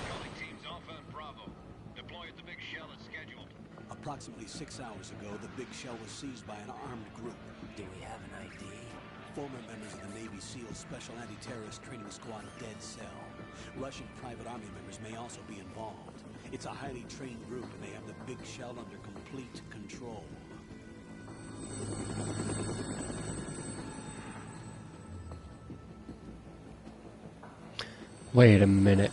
B: Calling teams Alpha and Bravo. Deploy at the big shell as scheduled.
J: Approximately 6 hours ago, the big shell was seized by an armed group.
E: Do we have an ID?
J: Former members of the Navy SEAL Special Anti-Terrorist Training Squad of Dead Cell. Russian private army members may also be involved. It's a highly trained group, and they have the big shell under complete control.
A: Wait a minute.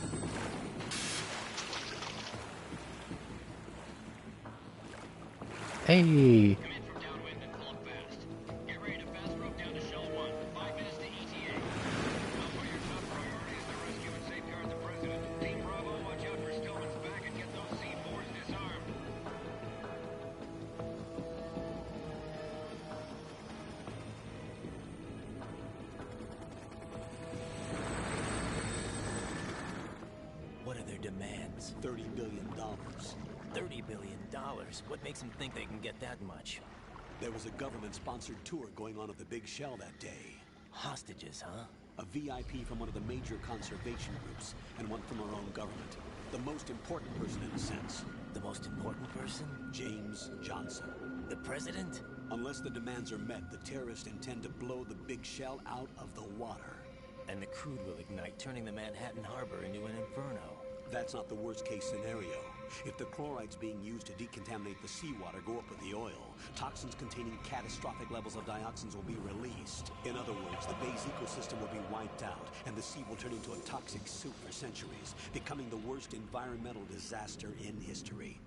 A: Hey.
B: Come in from downwind and pull up fast. Get ready to fast rope down to Shell 1. 5 minutes to ETA. Now for your top priority is to rescue and safeguard the President. Team Bravo, watch out for Stillman's back and get those C4s disarmed.
J: $30 billion.
E: $30 billion? What makes them think they can get that much?
J: There was a government-sponsored tour going on at the Big Shell that day.
E: Hostages, huh?
J: A VIP from one of the major conservation groups, and one from our own government. The most important person in a sense.
E: The most important person?
J: James Johnson.
E: The president?
J: Unless the demands are met, the terrorists intend to blow the Big Shell out of the water.
E: And the crude will ignite, turning the Manhattan Harbor into an inferno.
J: That's not the worst-case scenario. If the chlorides being used to decontaminate the seawater go up with the oil, toxins containing catastrophic levels of dioxins will be released. In other words, the bay's ecosystem will be wiped out, and the sea will turn into a toxic soup for centuries, becoming the worst environmental disaster in history.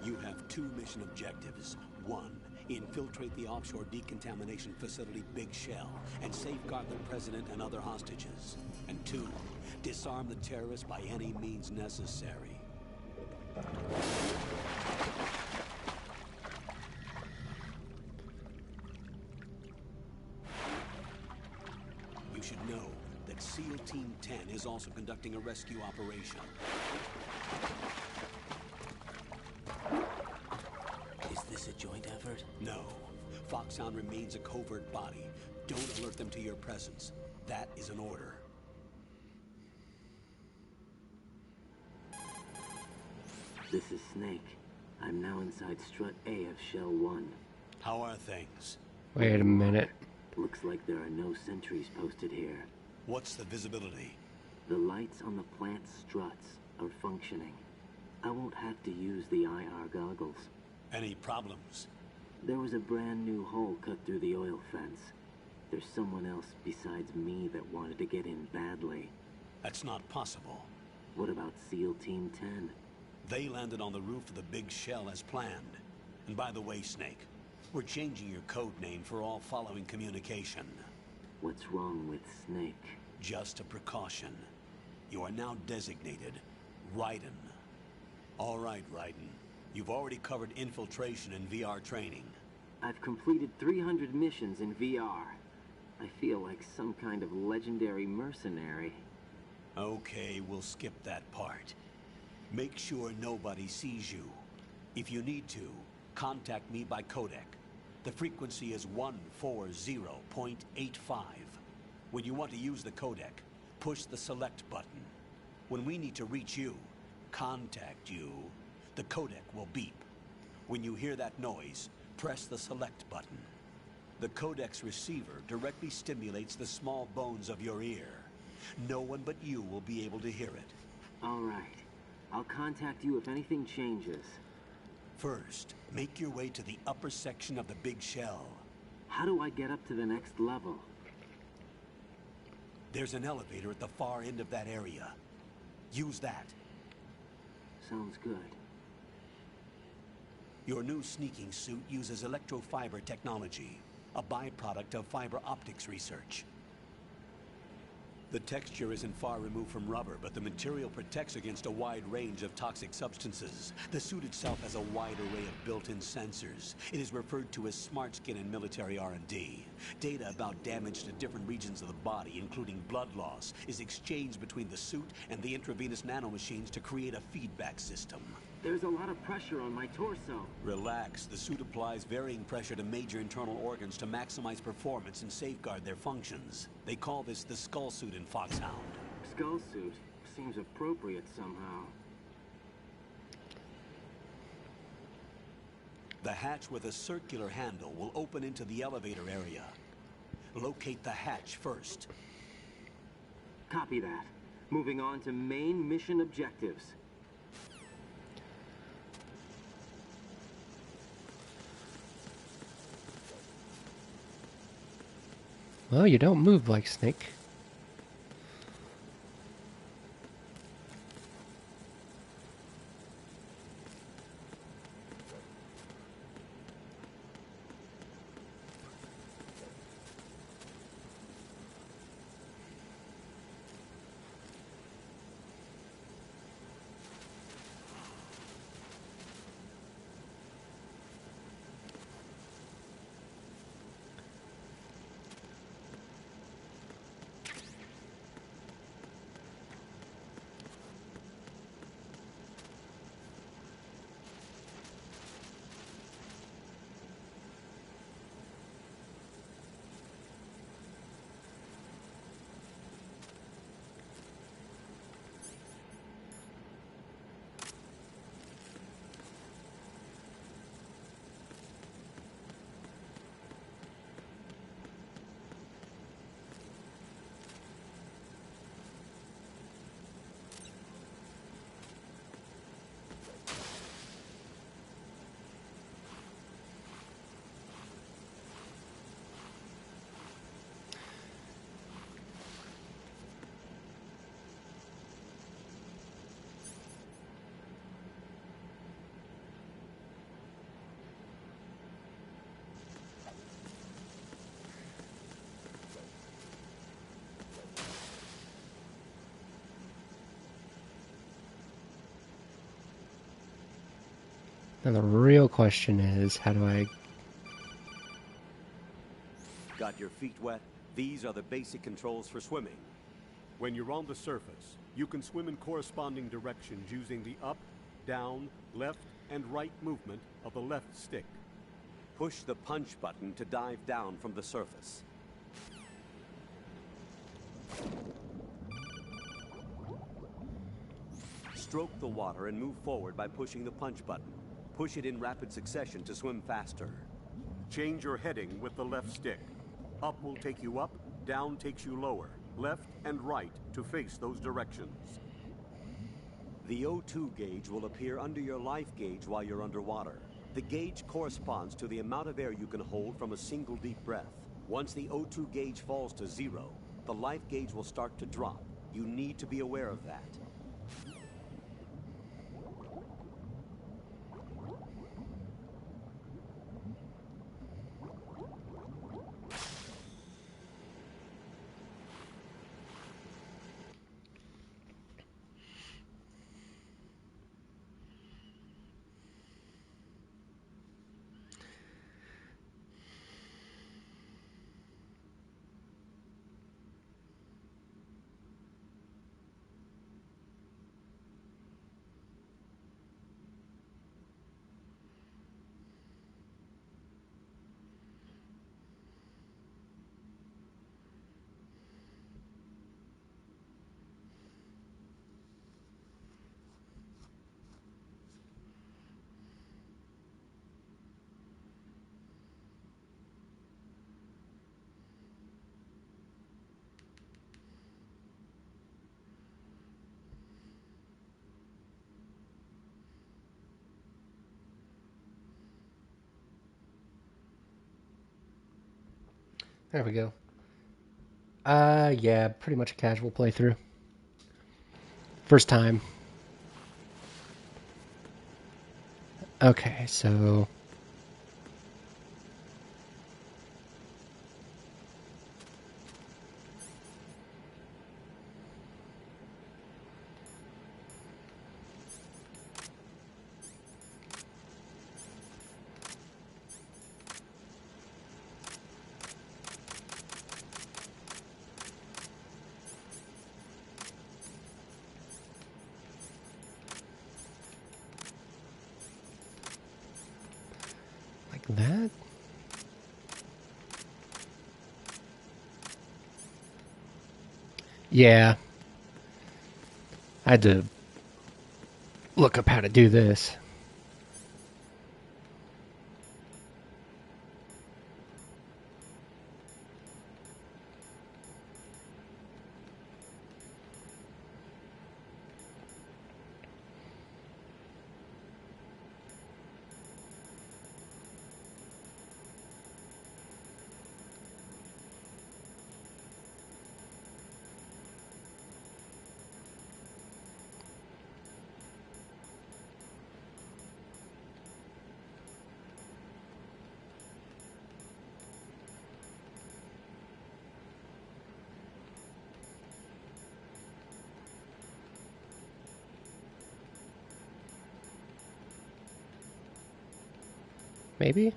J: You have two mission objectives. One, infiltrate the offshore decontamination facility Big Shell and safeguard the president and other hostages. And two, disarm the terrorists by any means necessary. You should know that SEAL Team 10 is also conducting a rescue operation.
E: Is this a joint effort?
J: No. Foxhound remains a covert body. Don't alert them to your presence. That is an order.
K: This is Snake. I'm now inside Strut A of Shell 1.
J: How are things?
A: Wait a minute.
K: Looks like there are no sentries posted here.
J: What's the visibility?
K: The lights on the plant struts are functioning. I won't have to use the IR goggles.
J: Any problems?
K: There was a brand new hole cut through the oil fence. There's someone else besides me that wanted to get in badly.
J: That's not possible.
K: What about SEAL Team 10?
J: They landed on the roof of the Big Shell as planned. And by the way, Snake, we're changing your code name for all following communication.
K: What's wrong with Snake?
J: Just a precaution. You are now designated Raiden. All right, Raiden. You've already covered infiltration and VR training.
K: I've completed 300 missions in VR. I feel like some kind of legendary mercenary.
J: Okay, we'll skip that part. Make sure nobody sees you. If you need to, contact me by codec. The frequency is 140.85. When you want to use the codec, push the select button. When we need to reach you, contact you, the codec will beep. When you hear that noise, press the select button. The codec's receiver directly stimulates the small bones of your ear. No one but you will be able to hear it.
K: All right. I'll contact you if anything changes.
J: First, make your way to the upper section of the Big Shell.
K: How do I get up to the next level?
J: There's an elevator at the far end of that area. Use that.
K: Sounds good.
J: Your new sneaking suit uses electrofiber technology, a byproduct of fiber optics research. The texture isn't far removed from rubber, but the material protects against a wide range of toxic substances. The suit itself has a wide array of built-in sensors. It is referred to as smart skin in military R&D. Data about damage to different regions of the body, including blood loss, is exchanged between the suit and the intravenous nanomachines to create a feedback system.
K: There's a lot of pressure on my torso.
J: Relax. The suit applies varying pressure to major internal organs to maximize performance and safeguard their functions. They call this the skull suit in Foxhound.
K: Skull suit seems appropriate somehow.
J: The hatch with a circular handle will open into the elevator area. Locate the hatch first.
K: Copy that. Moving on to main mission objectives.
A: Well, you don't move like Snake. Now the real question is, how do I...
J: Got your feet wet? These are the basic controls for swimming.
L: When you're on the surface, you can swim in corresponding directions using the up, down, left, and right movement of the left stick.
J: Push the punch button to dive down from the surface. Stroke the water and move forward by pushing the punch button. Push it in rapid succession to swim faster.
L: Change your heading with the left stick. Up will take you up, down takes you lower. Left and right to face those directions.
J: The O2 gauge will appear under your life gauge while you're underwater. The gauge corresponds to the amount of air you can hold from a single deep breath. Once the O2 gauge falls to 0, the life gauge will start to drop. You need to be aware of that.
A: There we go. Yeah, pretty much a casual playthrough. First time. Okay, so... like that? Yeah. I had to look up how to do this. Maybe?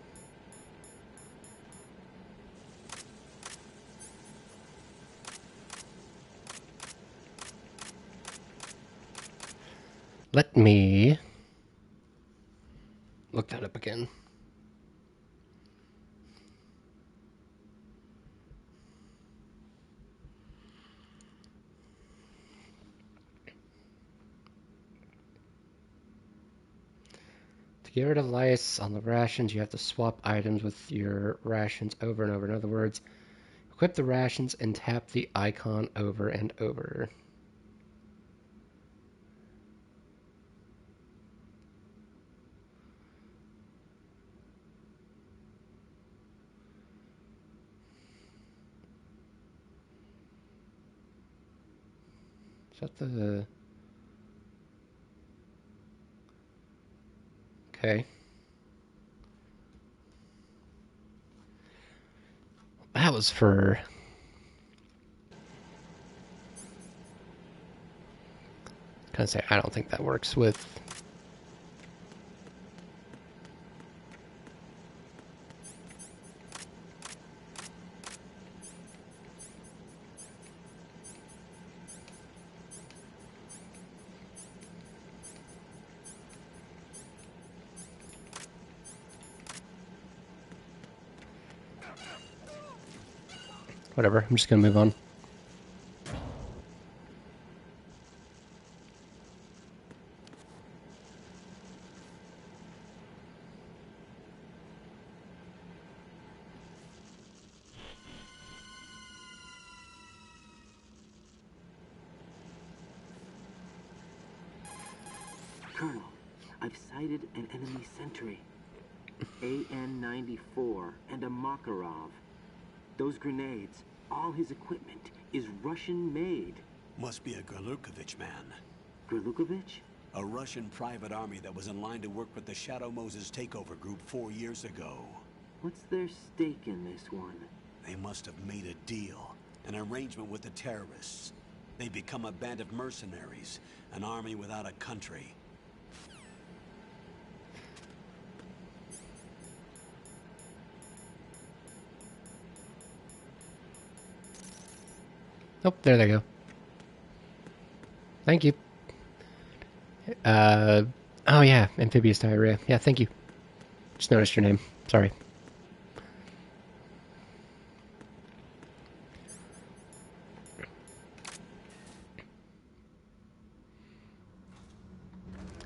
A: Let me look that up again. To get rid of lice on the rations, you have to swap items with your rations over and over. In other words, equip the rations and tap the icon over and over. Is that the... Okay. That was for... Kind of say, I don't think that works with... whatever. I'm just gonna move on.
K: Colonel, I've sighted an enemy sentry. AN-94 and a Makarov. Those grenades, all his equipment, is Russian-made.
J: Must be a Gralukovich man.
K: Gralukovich?
J: A Russian private army that was in line to work with the Shadow Moses takeover group 4 years ago.
K: What's their stake in this one?
J: They must have made a deal, an arrangement with the terrorists. They've become a band of mercenaries, an army without a country.
A: Oh, there they go. Thank you. Oh yeah, amphibious diarrhea. Yeah, thank you. Just noticed your name. Sorry.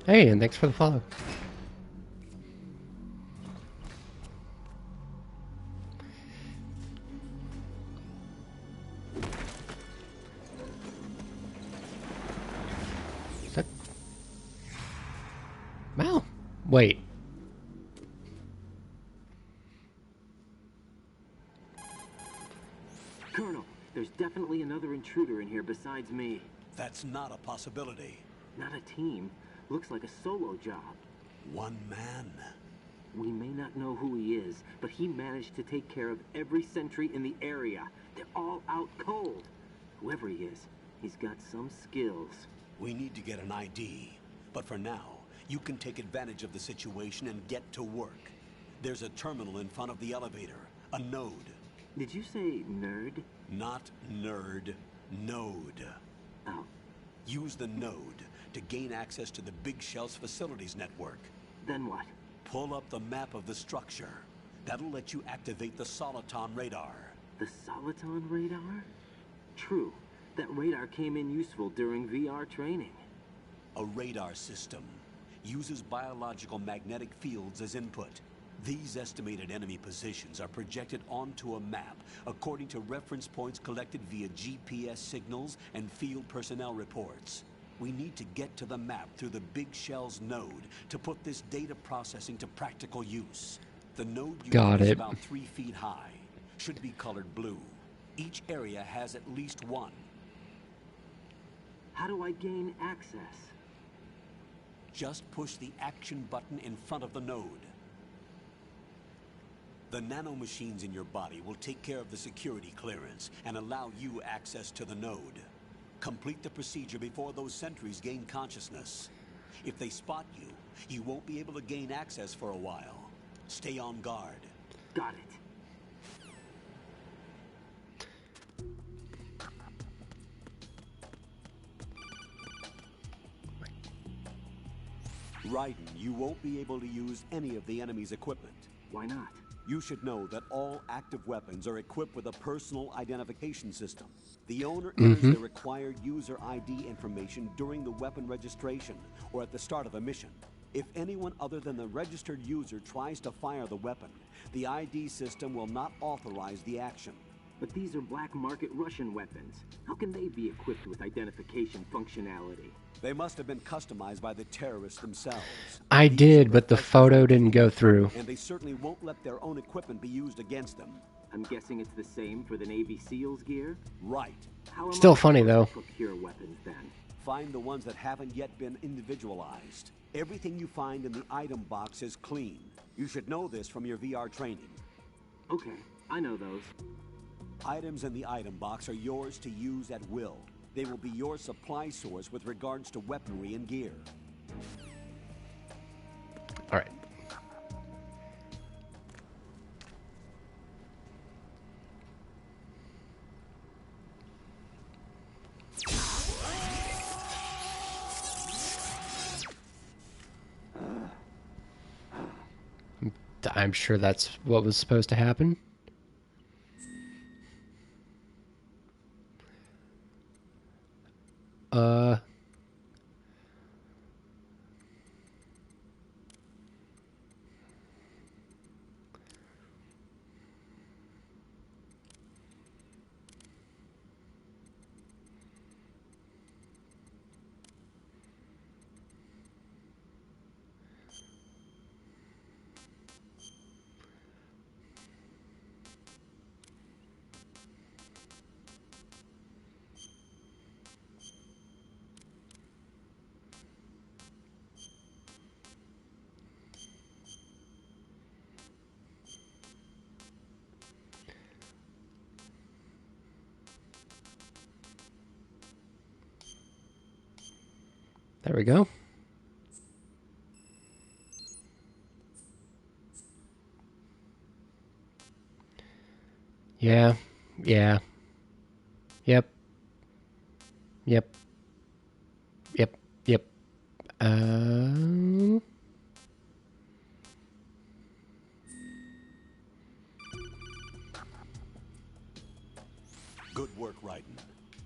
A: Hey, and thanks for the follow. Wow. Wait.
K: Colonel, there's definitely another intruder in here besides me.
J: That's not a possibility.
K: Not a team. Looks like a solo job.
J: One man.
K: We may not know who he is, but he managed to take care of every sentry in the area. They're all out cold. Whoever he is, he's got some skills.
J: We need to get an ID. But for now, you can take advantage of the situation and get to work. There's a terminal in front of the elevator. A node.
K: Did you say nerd?
J: Not nerd. Node.
K: Oh.
J: Use the node to gain access to the Big Shell's facilities network.
K: Then what?
J: Pull up the map of the structure. That'll let you activate the Soliton radar.
K: The Soliton radar? True. That radar came in useful during VR training.
J: A radar system uses biological magnetic fields as input. These estimated enemy positions are projected onto a map according to reference points collected via GPS signals and field personnel reports. We need to get to the map through the Big Shell's node to put this data processing to practical use. The node is about 3 feet high. Should be colored blue. Each area has at least one.
K: How do I gain access?
J: Just push the action button in front of the node. The nanomachines in your body will take care of the security clearance and allow you access to the node. Complete the procedure before those sentries gain consciousness. If they spot you, you won't be able to gain access for a while. Stay on guard.
K: Got it.
J: Raiden, you won't be able to use any of the enemy's equipment.
K: Why not?
J: You should know that all active weapons are equipped with a personal identification system. The owner enters the required user ID information during the weapon registration or at the start of a mission. If anyone other than the registered user tries to fire the weapon, the ID system will not authorize the action.
K: But these are black market Russian weapons. How can they be equipped with identification functionality?
J: They must have been customized by the terrorists themselves.
A: I did, but the photo didn't go through.
J: And they certainly won't let their own equipment be used against them.
K: I'm guessing it's the same for the Navy SEALs gear?
J: Right.
A: Still funny, though.
K: Procure weapons, then.
J: Find the ones that haven't yet been individualized. Everything you find in the item box is clean. You should know this from your VR training.
K: Okay, I know those.
J: Items in the item box are yours to use at will. They will be your supply source with regards to weaponry and gear.
A: All right. I'm sure that's what was supposed to happen. There we go. Yeah. Yeah. Yep. Yep. Yep. Yep.
J: Good work, Raiden.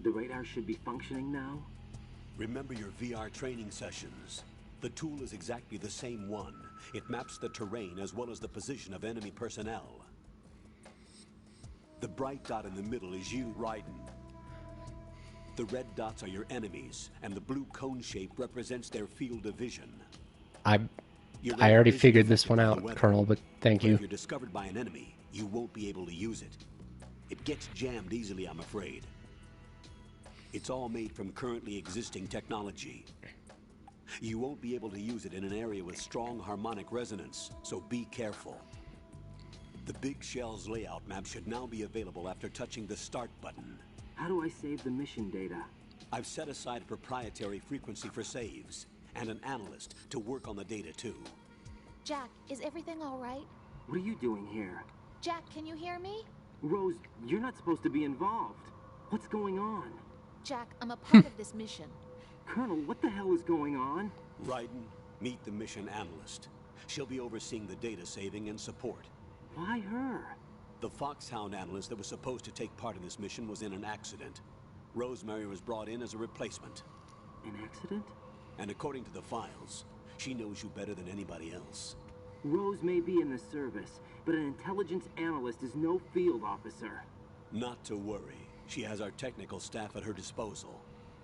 K: The radar should be functioning now?
J: Remember your VR training sessions. The tool is exactly the same one. It maps the terrain as well as the position of enemy personnel. The bright dot in the middle is you, Raiden. The red dots are your enemies, and the blue cone shape represents their field of vision.
A: I already figured this one out, Colonel, but thank you.
J: If you're discovered by an enemy, you won't be able to use it. It gets jammed easily, I'm afraid. It's all made from currently existing technology. You won't be able to use it in an area with strong harmonic resonance, so be careful. The Big Shell's layout map should now be available after touching the Start button.
K: How do I save the mission data?
J: I've set aside a proprietary frequency for saves, and an analyst to work on the data too.
M: Jack, is everything all right?
K: What are you doing here?
M: Jack, can you hear me?
K: Rose, you're not supposed to be involved. What's going on?
M: Jack, I'm a part of this mission.
K: Colonel, what the hell is going on?
J: Raiden, meet the mission analyst. She'll be overseeing the data saving and support.
K: Why her?
J: The Foxhound analyst that was supposed to take part in this mission was in an accident. Rosemary was brought in as a replacement.
K: An accident?
J: And according to the files, she knows you better than anybody else.
K: Rose may be in the service, but an intelligence analyst is no field officer.
J: Not to worry. She has our technical staff at her disposal.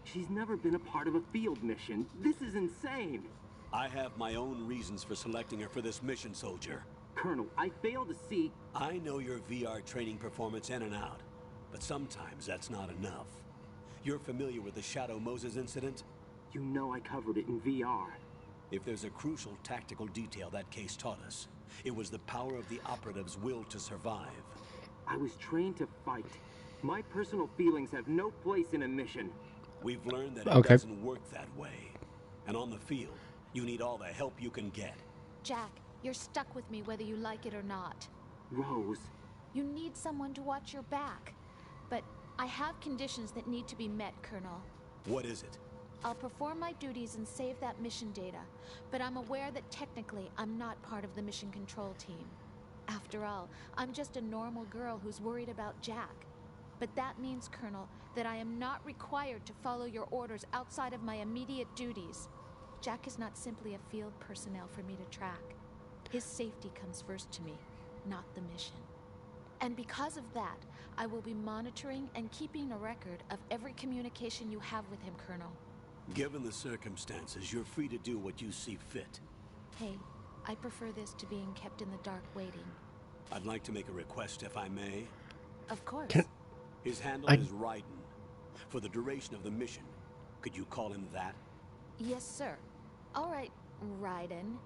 K: She's never been a part of a field mission. This is insane.
J: I have my own reasons for selecting her for this mission, soldier.
K: Colonel, I fail to see...
J: I know your VR training performance in and out, but sometimes that's not enough. You're familiar with the Shadow Moses incident?
K: You know I covered it in VR.
J: If there's a crucial tactical detail that case taught us, it was the power of the operative's will to survive.
K: I was trained to fight. My personal feelings have no place in a mission.
J: We've learned that it doesn't work that way. And on the field, you need all the help you can get.
M: Jack, you're stuck with me whether you like it or not.
K: Rose.
M: You need someone to watch your back. But I have conditions that need to be met, Colonel.
J: What is it?
M: I'll perform my duties and save that mission data, but I'm aware that technically I'm not part of the mission control team. After all, I'm just a normal girl who's worried about Jack. But that means, Colonel, that I am not required to follow your orders outside of my immediate duties. Jack is not simply a field personnel for me to track. His safety comes first to me, not the mission. And because of that, I will be monitoring and keeping a record of every communication you have with him, Colonel.
J: Given the circumstances, you're free to do what you see fit.
M: Hey, I prefer this to being kept in the dark waiting.
J: I'd like to make a request, if I may.
M: Of course.
J: His handle is Raiden. For the duration of the mission, could you call him that?
M: Yes, sir. All right, Raiden.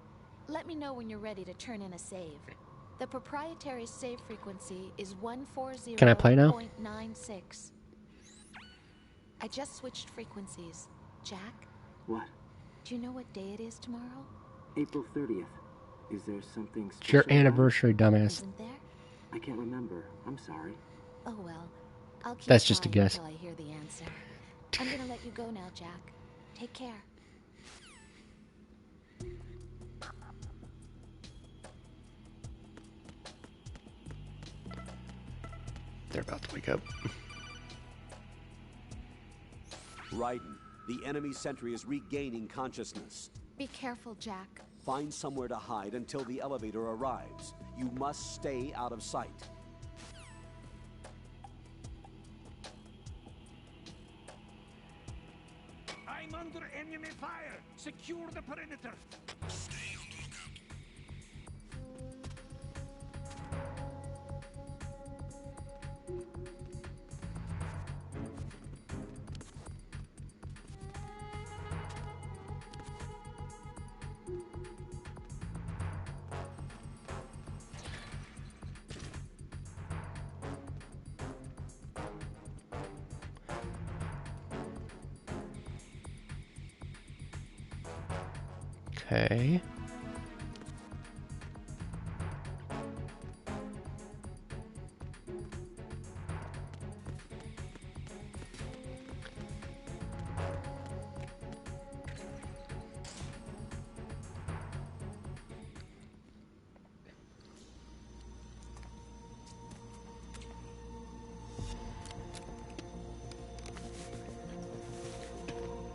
M: Let me know when you're ready to turn in a save. The proprietary save frequency is 140.96.
A: Can I play now?
M: I just switched frequencies. Jack?
K: What?
M: Do you know what day it is tomorrow?
K: April 30th. Is there something special?
A: It's your anniversary, dumbass.
M: Isn't there?
K: I can't remember. I'm sorry.
M: Oh well. I'll keep
A: That's just a
M: trying
A: guess.
M: until I hear the answer. I'm gonna let you go now, Jack. Take care.
A: They're about to wake up.
J: Raiden, The enemy sentry is regaining consciousness.
M: Be careful, Jack.
J: Find somewhere to hide until the elevator arrives. You must stay out of sight.
I: I'm under enemy fire. Secure the perimeter.
F: Stay on the lookout.
A: Okay.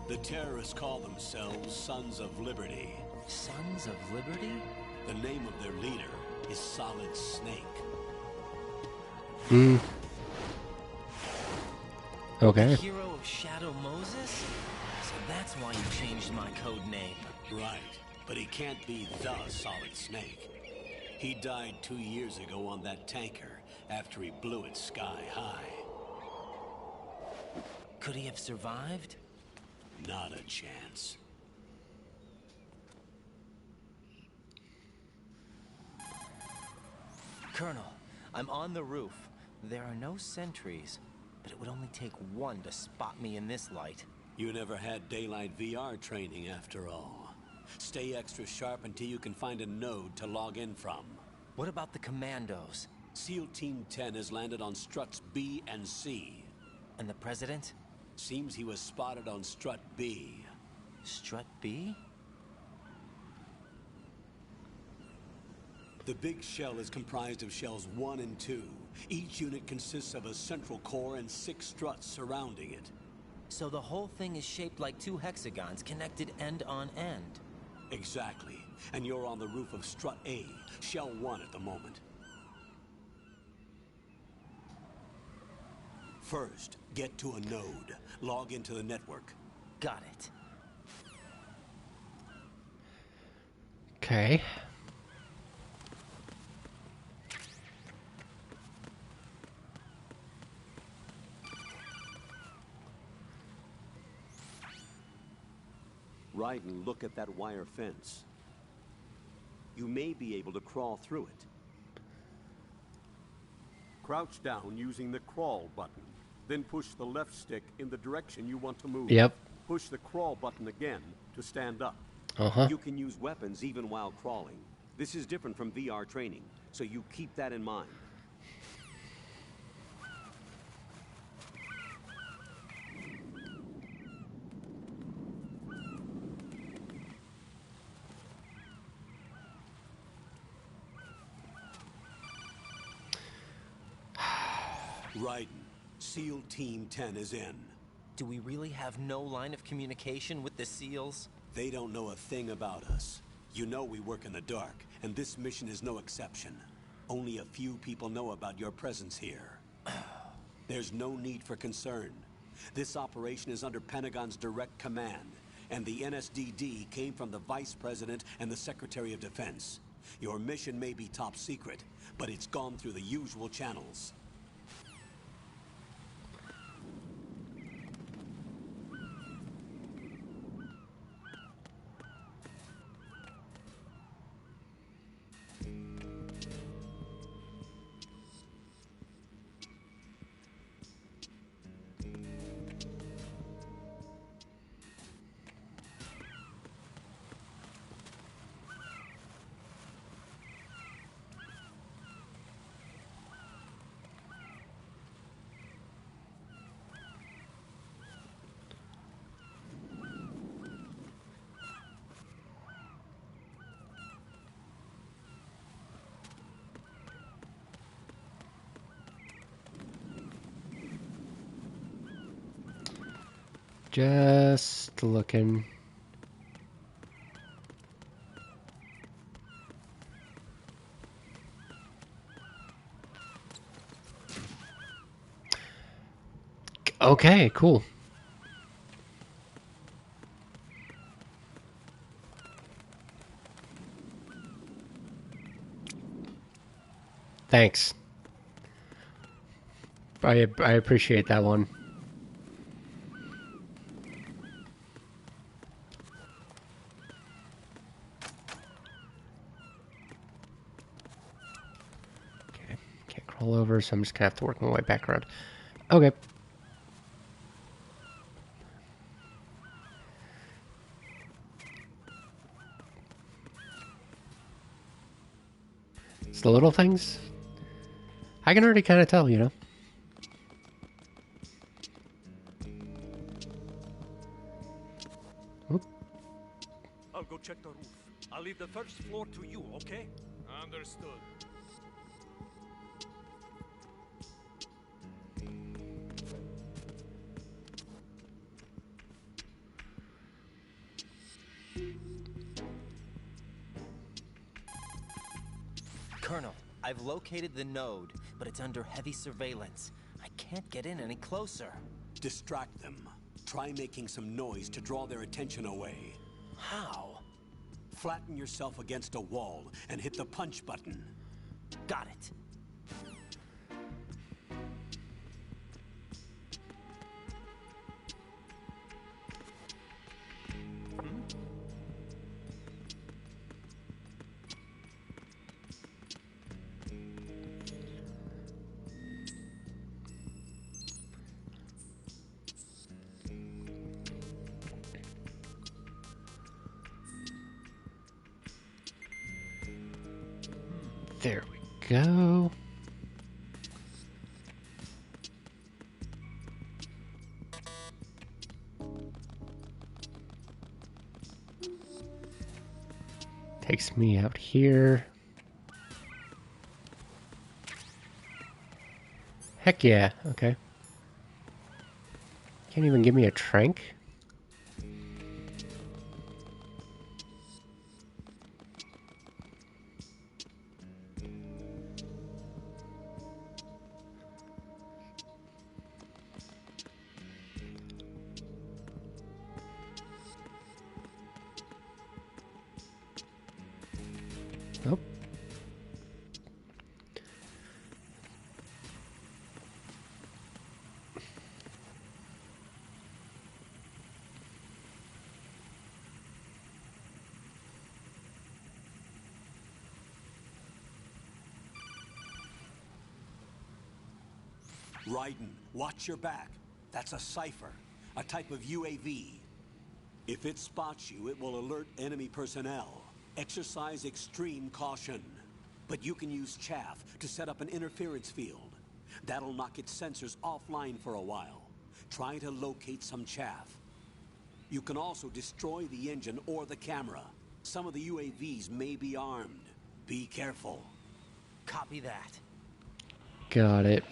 J: The terrorists call themselves Sons of Liberty.
E: Sons of Liberty?
J: The name of their leader is Solid Snake.
A: Hmm. Okay.
E: The hero of Shadow Moses? So that's why you changed my code name.
J: Right, but he can't be the Solid Snake. He died 2 years ago on that tanker after he blew it sky high.
E: Could he have survived?
J: Not a chance.
E: Colonel, I'm on the roof. There are no sentries, but it would only take one to spot me in this light.
J: You never had daylight VR training after all. Stay extra sharp until you can find a node to log in from.
E: What about the commandos?
J: SEAL Team 10 has landed on struts B and C.
E: And the president?
J: Seems he was spotted on strut B.
E: Strut B?
J: The big shell is comprised of shells 1 and 2. Each unit consists of a central core and 6 struts surrounding it.
E: So the whole thing is shaped like 2 hexagons connected end on end.
J: Exactly. And you're on the roof of strut A, shell 1 at the moment. First, get to a node. Log into the network.
E: Got it.
A: Okay.
J: Raiden, look at that wire fence. You may be able to crawl through it.
L: Crouch down using the crawl button. Then push the left stick in the direction you want to move.
A: Yep.
L: Push the crawl button again to stand up.
A: Uh-huh.
J: You can use weapons even while crawling. This is different from VR training, so you keep that in mind. Raiden, SEAL Team 10 is in.
E: Do we really have no line of communication with the SEALs?
J: They don't know a thing about us. You know we work in the dark, and this mission is no exception. Only a few people know about your presence here. There's no need for concern. This operation is under Pentagon's direct command, and the NSDD came from the Vice President and the Secretary of Defense. Your mission may be top secret, but it's gone through the usual channels.
A: Just looking. Okay, cool. Thanks. I appreciate that one. Okay, can't crawl over, so I'm just gonna have to work my way back around. Okay. It's the little things. I can already kind of tell, you know.
N: I'll go check the roof. I'll leave the first floor to you, okay? Understood.
E: Colonel, I've located the node, but it's under heavy surveillance. I can't get in any closer.
J: Distract them. Try making some noise to draw their attention away.
E: How?
J: Flatten yourself against a wall and hit the punch button.
E: Got it.
A: There we go. Takes me out here. Heck yeah, okay. Can't even give me a trank? Nope.
J: Raiden, watch your back. That's a cipher, a type of UAV. If it spots you, it will alert enemy personnel. Exercise extreme caution. But you can use chaff to set up an interference field. That'll knock its sensors offline for a while. Try to locate some chaff. You can also destroy the engine or the camera. Some of the UAVs may be armed. Be careful.
E: Copy that.
A: Got it.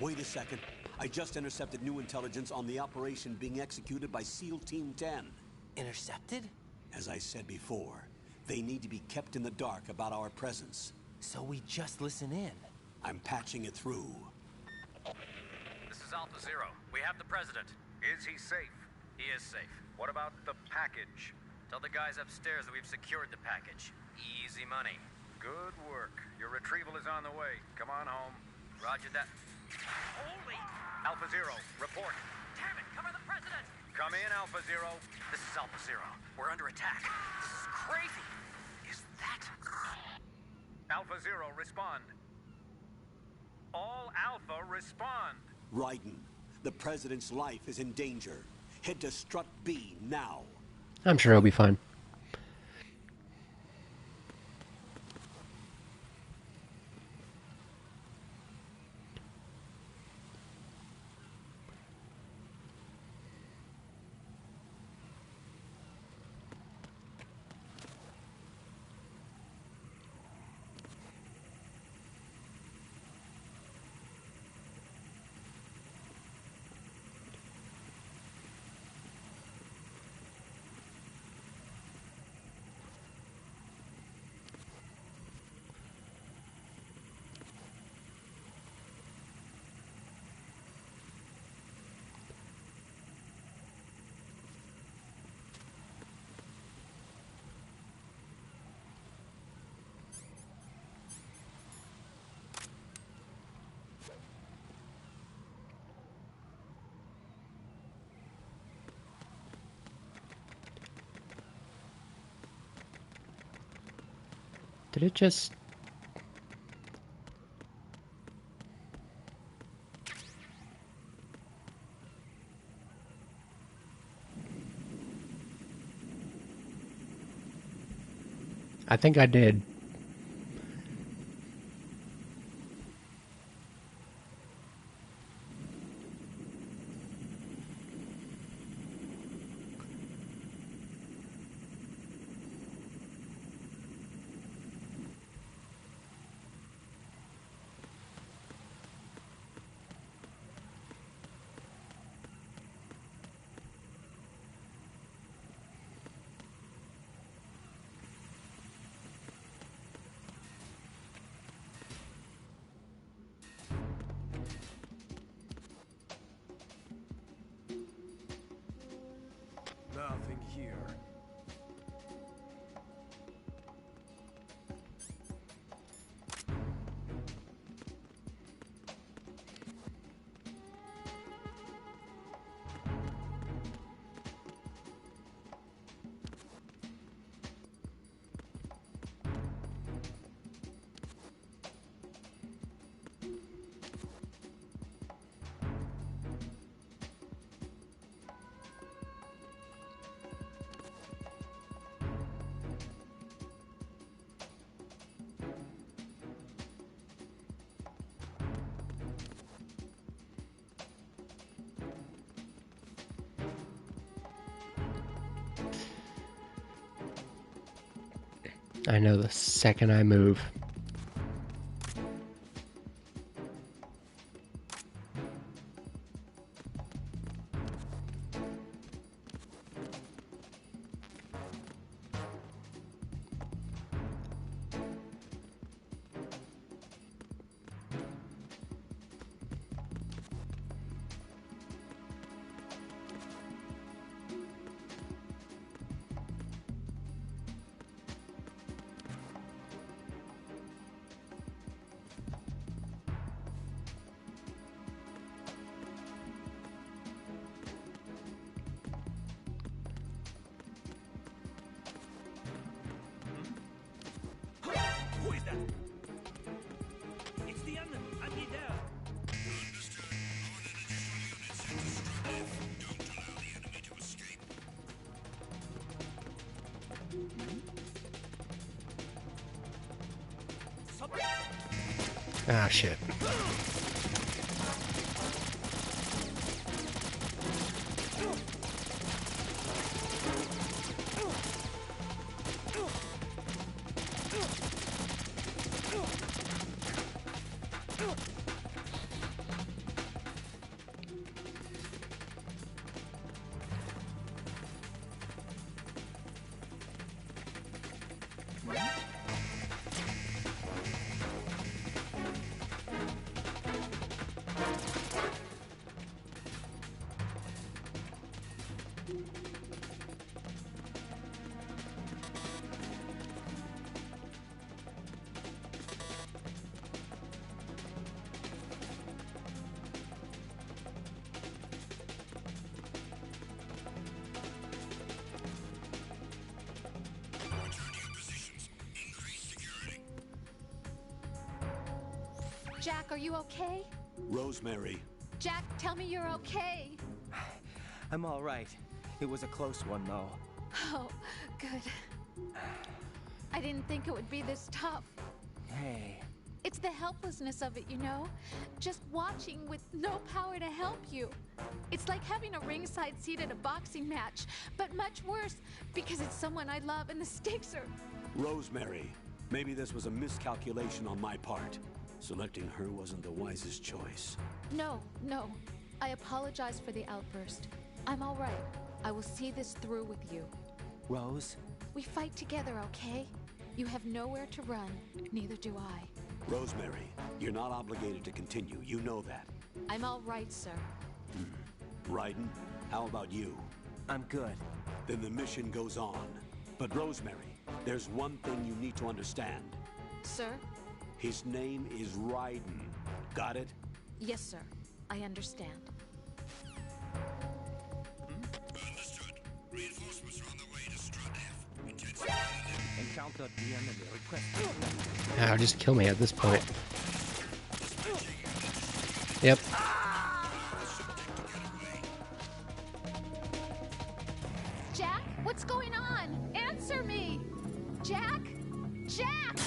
J: Wait a second. I just intercepted new intelligence on the operation being executed by SEAL Team 10.
E: Intercepted?
J: As I said before, they need to be kept in the dark about our presence.
E: So we just listen in.
J: I'm patching it through.
O: This is Alpha Zero. We have the president. Is he safe? He is safe. What about the package? Tell the guys upstairs that we've secured the package. Easy money. Good work. Your retrieval is on the way. Come on home. Roger that. Holy! Alpha Zero, report. Damn it, cover the president! Come in, Alpha Zero. This is Alpha Zero. We're under attack. This is crazy. Is that... Alpha Zero, respond. All Alpha, respond.
J: Raiden, the president's life is in danger. Head to Strut B now.
A: I'm sure he'll be fine. Did it just... I think I did.
I: Nothing here.
A: I know the second I move.
N: Who is that? It's the enemy. I need help.
A: Ah, shit.
M: Jack, are you okay?
J: Rosemary.
M: Jack, tell me you're okay.
E: I'm all right. It was a close one, though.
M: Oh, good. I didn't think it would be this tough.
E: Hey.
M: It's the helplessness of it, you know? Just watching with no power to help you. It's like having a ringside seat at a boxing match, but much worse because it's someone I love and the stakes are...
J: Rosemary, maybe this was a miscalculation on my part. Selecting her wasn't the wisest choice.
M: No. I apologize for the outburst. I'm all right. I will see this through with you.
E: Rose?
M: We fight together, okay? You have nowhere to run, neither do I.
J: Rosemary, you're not obligated to continue. You know that.
M: I'm all right, sir.
J: Raiden, how about you?
E: I'm good.
J: Then the mission goes on. But Rosemary, there's one thing you need to understand.
M: Sir?
J: His name is Raiden. Got it?
M: Yes, sir. I understand.
F: Understood. Reinforcements are on the way to Strut F. Intensify the
C: encountered the enemy request.
A: Ah, just kill me at this point. Yep.
M: Jack, what's going on? Answer me! Jack? Jack!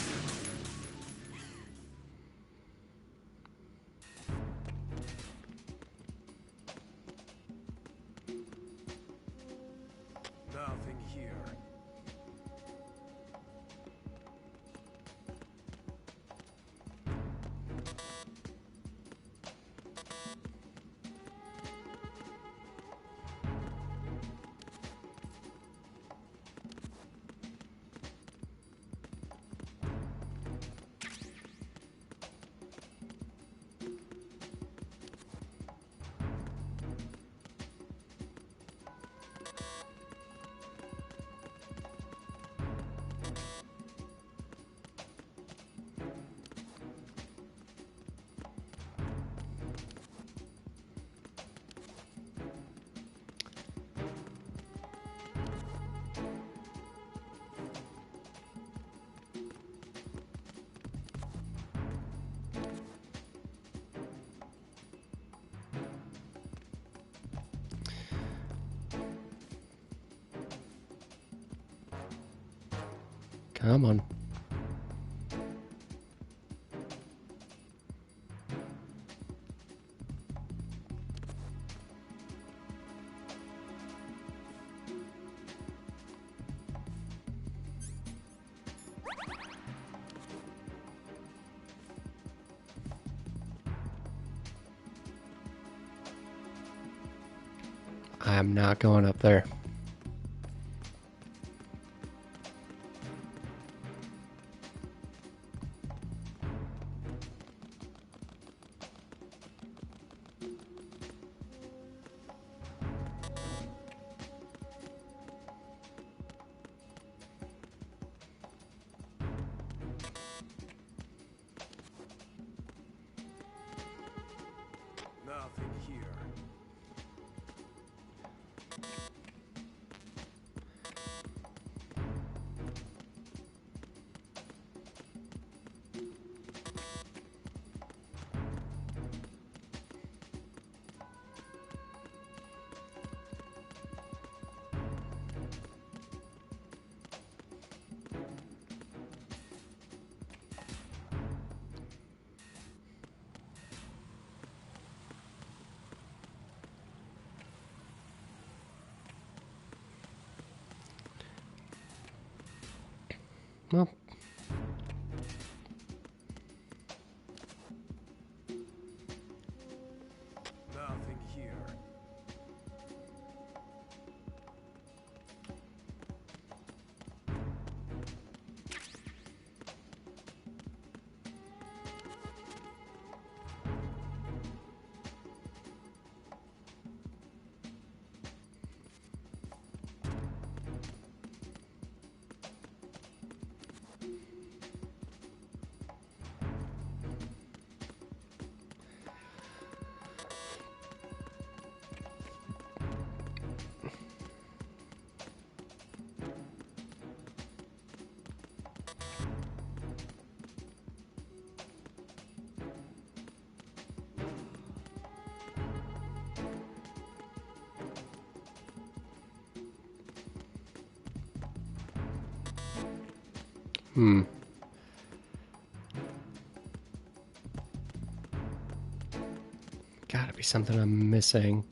I: Nothing here.
A: Come on. I'm not going up there.
I: Nothing here.
A: Well,
I: Nothing here.
A: Gotta be something I'm missing.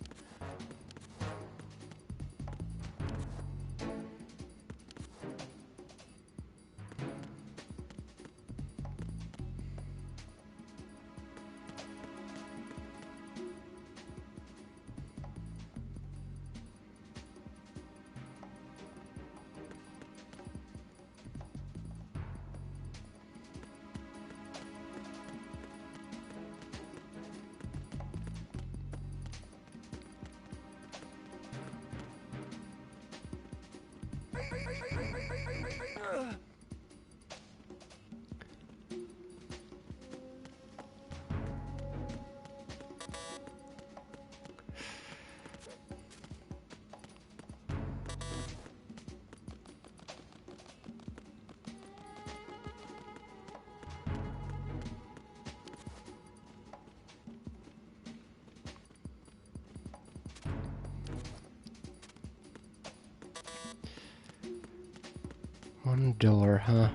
A: One door, huh?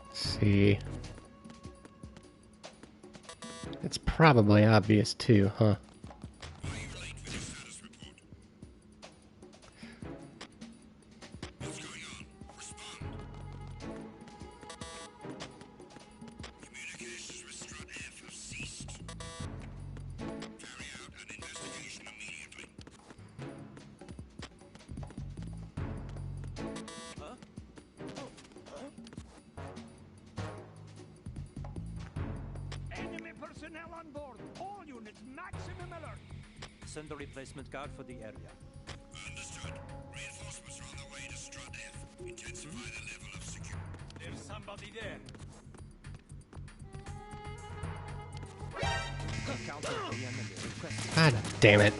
A: Let's see. It's probably obvious too, huh?
N: Enemy personnel on board. All units, maximum alert. Send a replacement guard for the area.
H: Understood. Reinforcements are on the way to Strut F. Intensify the level of security.
N: There's somebody there. Counter the enemy request.
A: God damn it.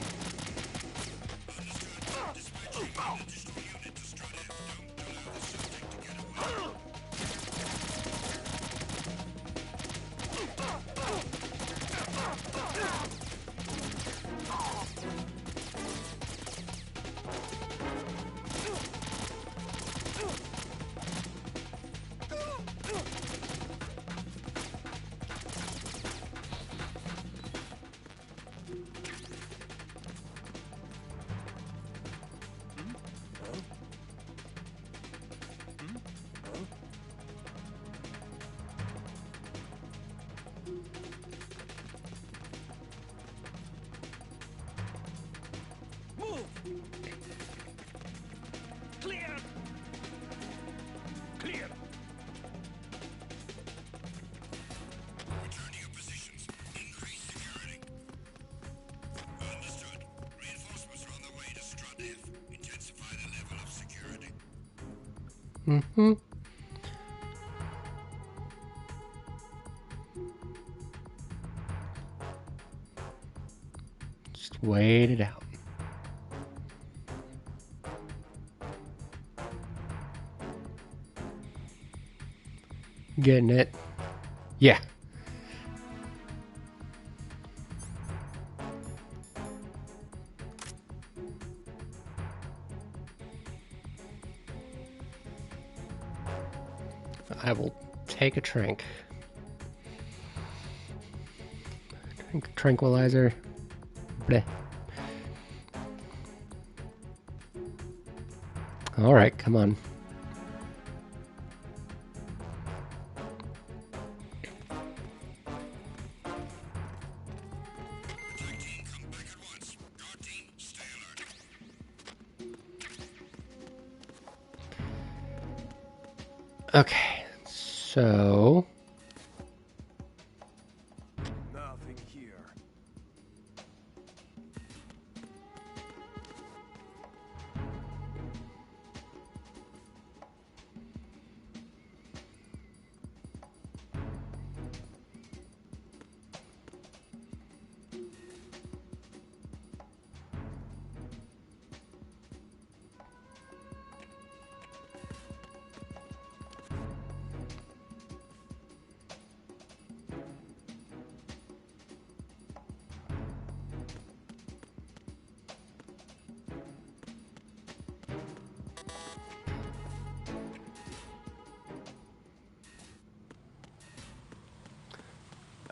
N: Move! Clear! Clear!
H: Return to your positions. Increase security. Understood. Reinforcements are on the way to Strut F. Intensify the level of security.
A: Mm-hmm. Just wait it out. Getting it? Yeah. I will take a trank. Tranquilizer. Bleh. Alright, come on. Okay, so
I: Nothing here.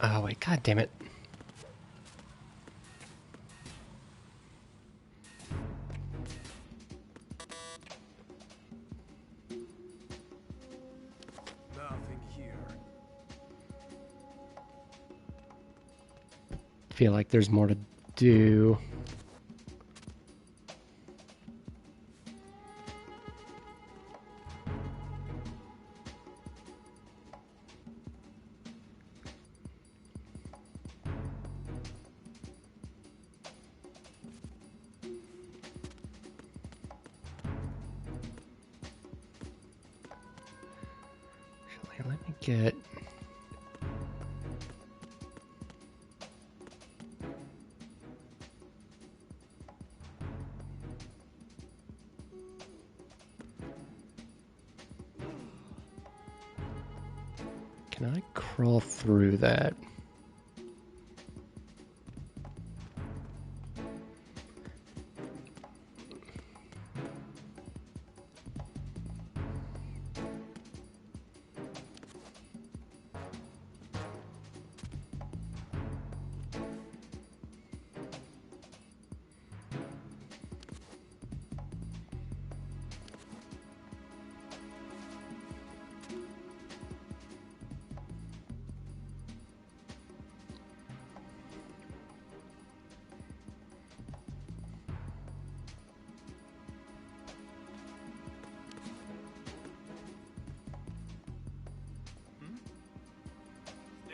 A: oh wait, god damn it.
I: Nothing here.
A: Feel like there's more to do. Actually, let me get Can I crawl through that?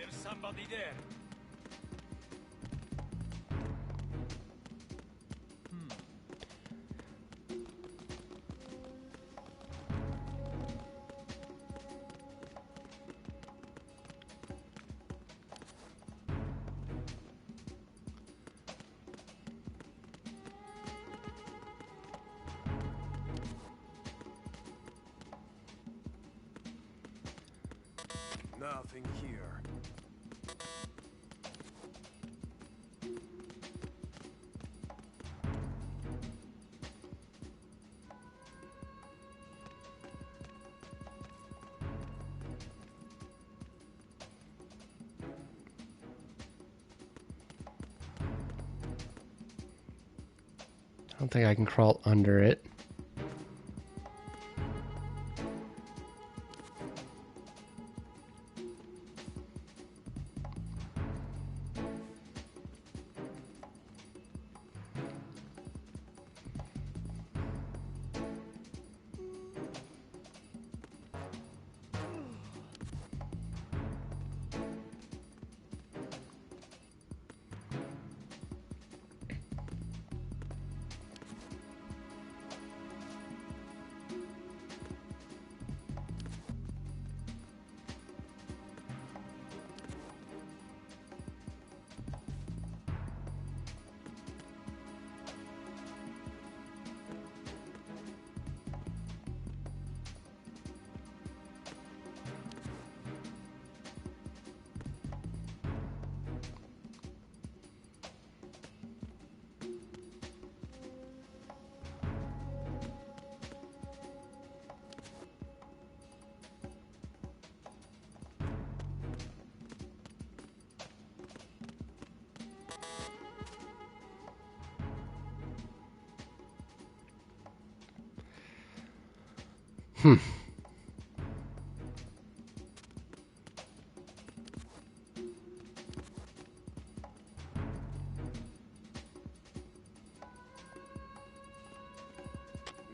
N: There's somebody there.
G: Nothing here.
A: I don't think I can crawl under it.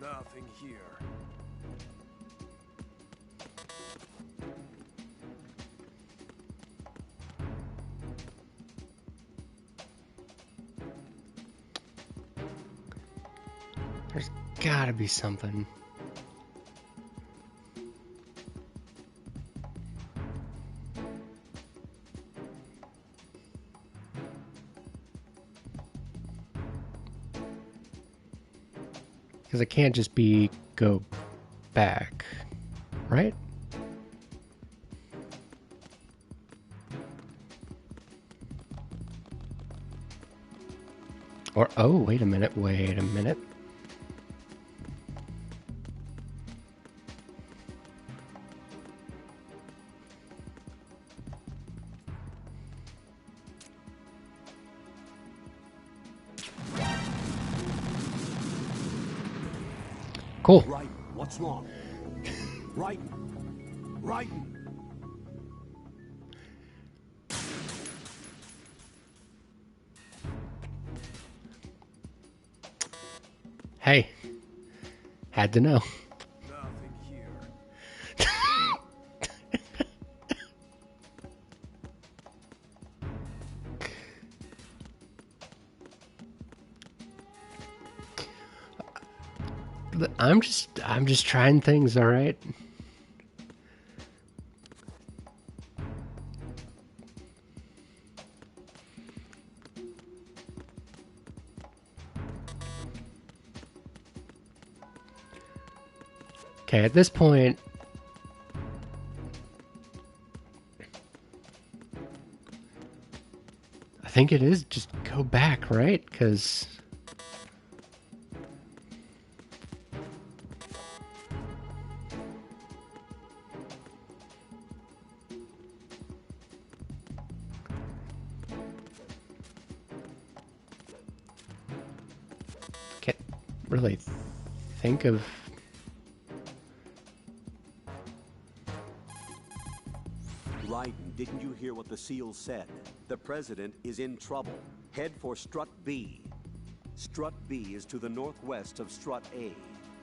G: Nothing here.
A: There's gotta be something. Because it can't just be go back, right? Or, oh, wait a minute. Cool.
J: Raiden, what's wrong? Raiden! Raiden!
A: Hey, had to know.
G: Nothing here.
A: I'm just trying things, all right? Okay, at this point, I think it is just go back, right? Because can't really think of.
J: Raiden, didn't you hear what the SEAL said? The President is in trouble. Head for Strut B. Strut B is to the northwest of Strut A.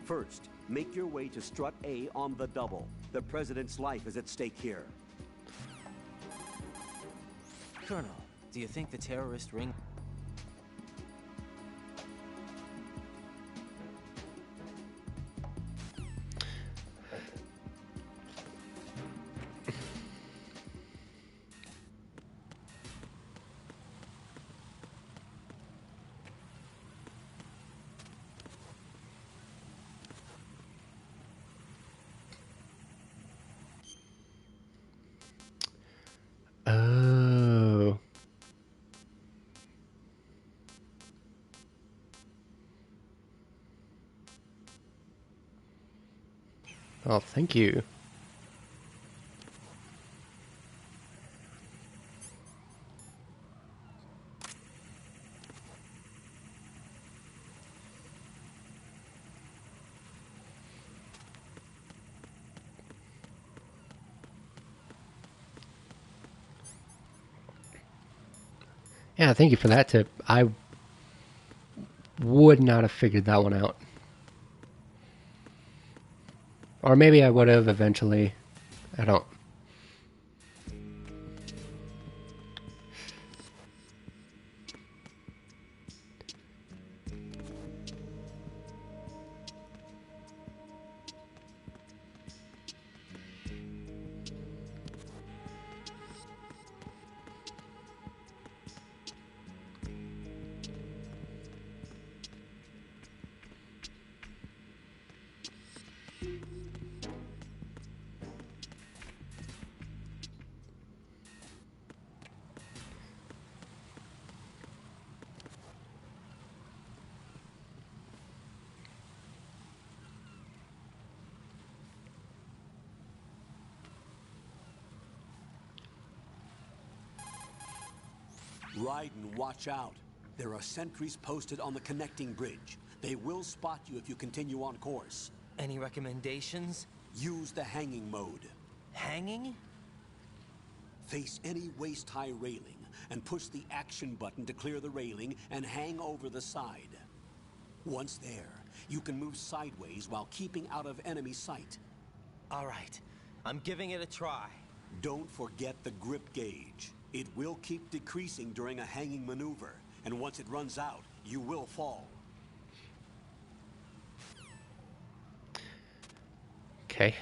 J: First, make your way to Strut A on the double. The President's life is at stake here.
E: Colonel, do you think the terrorist ring...
A: Oh. Oh, thank you. Yeah, thank you for that tip. I would not have figured that one out. Or maybe I would have eventually. I don't.
J: Raiden, watch out. There are sentries posted on the connecting bridge. They will spot you if you continue on course.
E: Any recommendations?
J: Use the hanging mode.
E: Hanging?
J: Face any waist-high railing and push the action button to clear the railing and hang over the side. Once there, you can move sideways while keeping out of enemy sight.
E: All right, I'm giving it a try.
J: Don't forget the grip gauge. It will keep decreasing during a hanging maneuver, and once it runs out, you will fall.
A: Okay.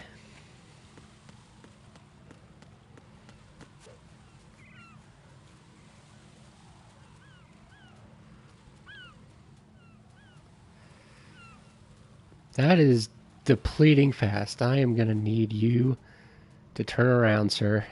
A: That is depleting fast. I am going to need you to turn around, sir.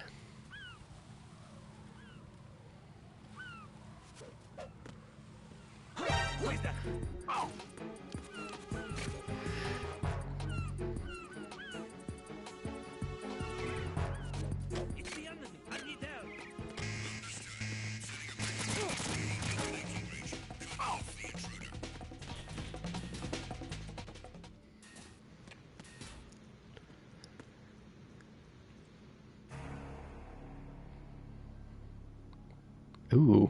A: Ooh.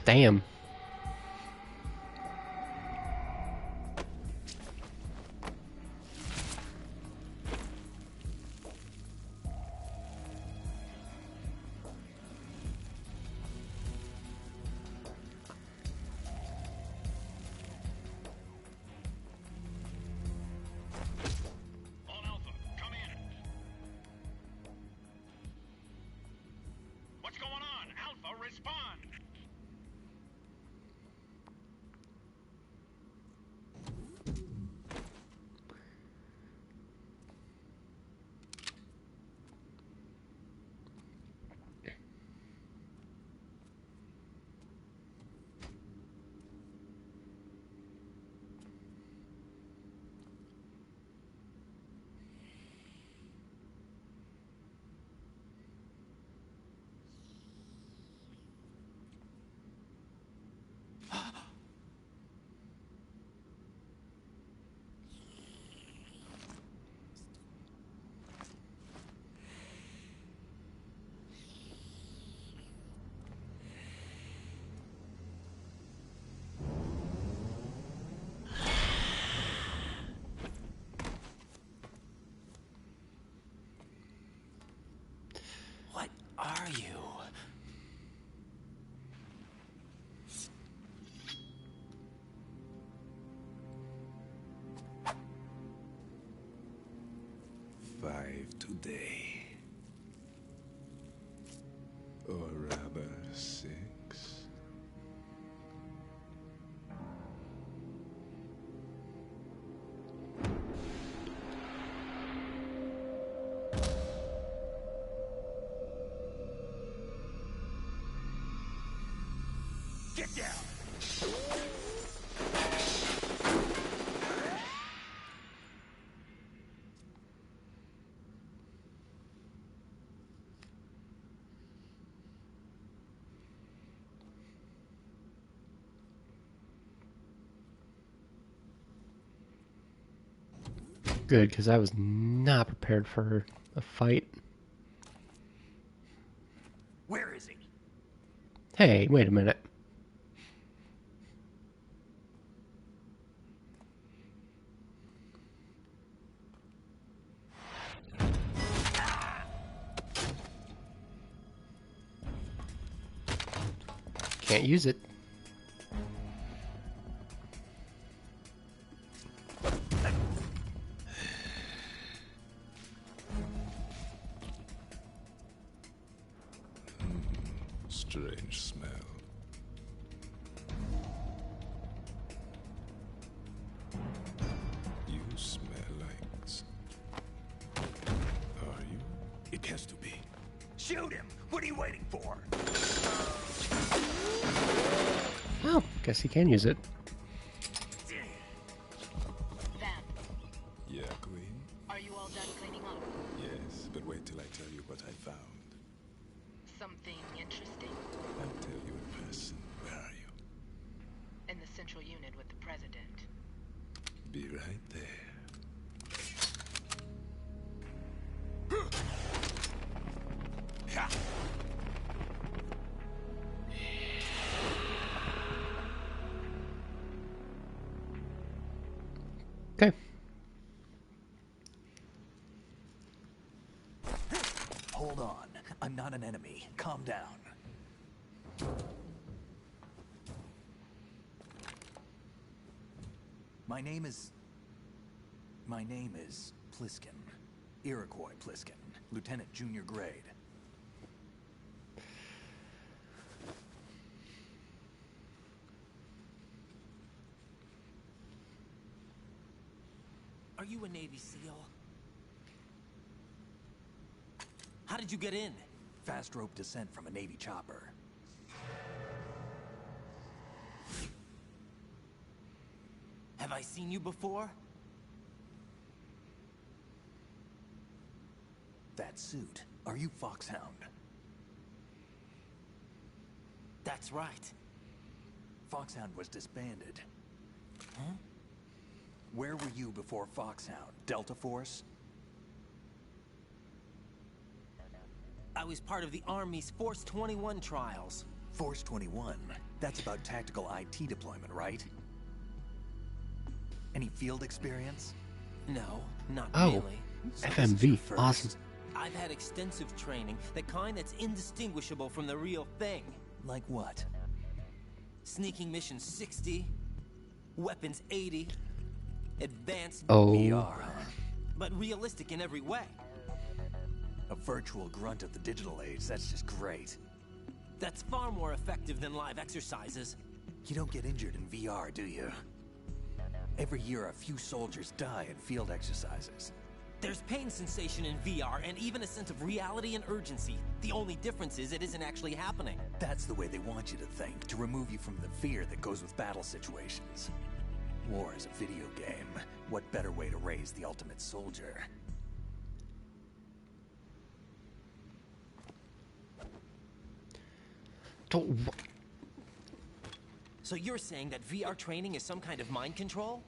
A: Damn.
B: All Alpha, come in. What's going on? Alpha, respond.
D: What are you?
P: Five today. Or rather, 6.
B: Get down.
A: Good, because I was not prepared for a fight.
D: Where is he?
A: Hey, wait a minute. Can't use it.
P: Strange smell. You smell like... Are you?
D: It has to be. Shoot him! What are you waiting for?
A: Well, guess he can use it.
Q: Van,
P: Yeah, Queen?
Q: are you all done cleaning up?
P: Yes, but wait till I tell you what I found.
Q: Something interesting?
P: I'll tell you in person. Where are you?
Q: In the central unit with the president.
P: Be right there.
A: Okay.
D: Hold on. I'm not an enemy. Calm down. My name is Pliskin. Iroquois Pliskin. Lieutenant Junior Grade.
E: Are you a Navy SEAL? How did you get in?
D: Fast rope descent from a Navy chopper.
E: Have I seen you before?
D: That suit. Are you Foxhound?
E: That's right.
D: Foxhound was disbanded. Huh? Where were you before Foxhound? Delta Force?
E: I was part of the Army's Force 21 trials.
D: Force 21? That's about tactical IT deployment, right? Any field experience?
E: No, not
A: Oh,
E: really.
D: So this is your
A: FMV,
D: first.
A: awesome.
E: I've had extensive training, the kind that's indistinguishable from the real thing.
D: Like what?
E: Sneaking mission 60, weapons 80, advanced
D: VR, huh?
E: but realistic in every way.
D: A virtual grunt of the digital age, that's just great.
E: That's far more effective than live exercises.
D: You don't get injured in VR, do you? Every year a few soldiers die in field exercises.
E: There's pain sensation in VR and even a sense of reality and urgency. The only difference is it isn't actually happening.
D: That's the way they want you to think, to remove you from the fear that goes with battle situations. War is a video game. What better way to raise the ultimate soldier?
E: So you're saying that VR training is some kind of mind control?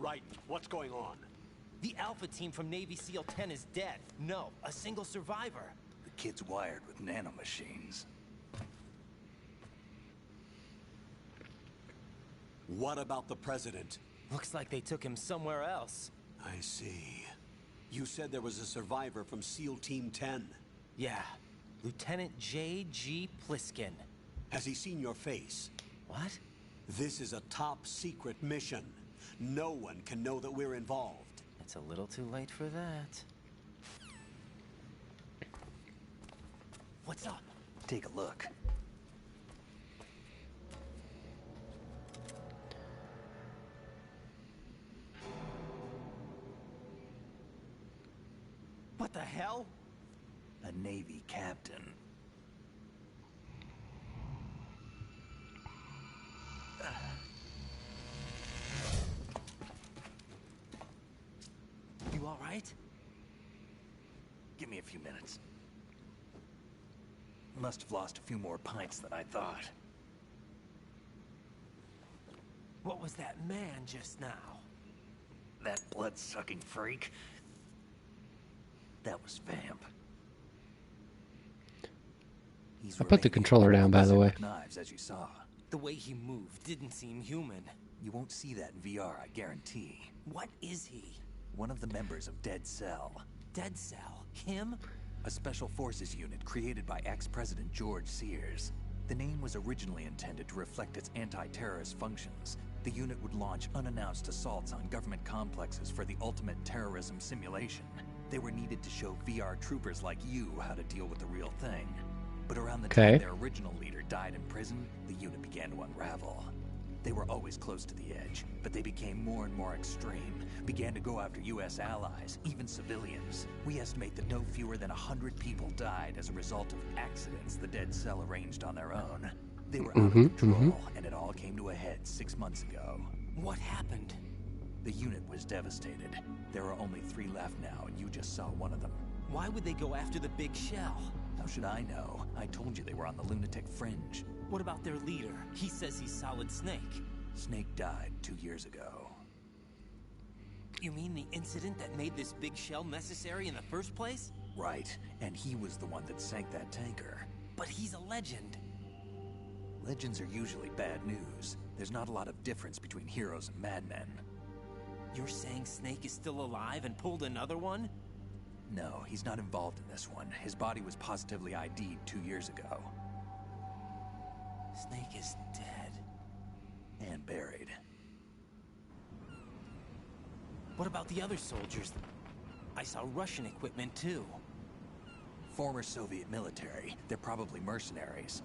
J: Raiden, what's going on?
E: The Alpha team from Navy SEAL 10 is dead. No, a single survivor.
D: The kid's wired with nanomachines.
J: What about the president?
E: Looks like they took him somewhere else.
J: I see. You said there was a survivor from SEAL Team 10.
E: Yeah, Lieutenant J.G. Pliskin.
J: Has he seen your face?
E: What?
J: This is a top secret mission. No one can know that we're involved.
E: It's a little too late for that. What's up?
D: Take a look.
E: What the hell?
D: A Navy captain.
E: You all right?
D: Give me a few minutes. Must have lost a few more pints than I thought.
E: What was that man just now?
D: That blood-sucking freak? That was Vamp.
A: I put the controller down, by the way.
D: Knives, as you saw.
E: The way he moved didn't seem human.
D: You won't see that in VR, I guarantee.
E: What is he?
D: One of the members of Dead Cell.
E: Dead Cell? Him?
D: A special forces unit created by ex-President George Sears. The name was originally intended to reflect its anti-terrorist functions. The unit would launch unannounced assaults on government complexes for the ultimate terrorism simulation. They were needed to show VR troopers like you how to deal with the real thing. But around the time their original leader died in prison, the unit began to unravel. They were always close to the edge, but they became more and more extreme, began to go after U.S. allies, even civilians. We estimate that no fewer than 100 people died as a result of accidents the Dead Cell arranged on their own. They were out of control, and it all came to a head 6 months ago.
E: What happened?
D: The unit was devastated. There are only 3 left now, and you just saw one of them.
E: Why would they go after the big shell?
D: How should I know? I told you they were on the lunatic fringe.
E: What about their leader? He says he's Solid Snake.
D: Snake died 2 years ago.
E: You mean the incident that made this big shell necessary in the first place?
D: Right, and he was the one that sank that tanker.
E: But he's a legend.
D: Legends are usually bad news. There's not a lot of difference between heroes and madmen.
E: You're saying Snake is still alive and pulled another one?
D: No, he's not involved in this one. His body was positively ID'd 2 years ago.
E: Snake is dead.
D: And buried.
E: What about the other soldiers? I saw Russian equipment too.
D: Former Soviet military. They're probably mercenaries.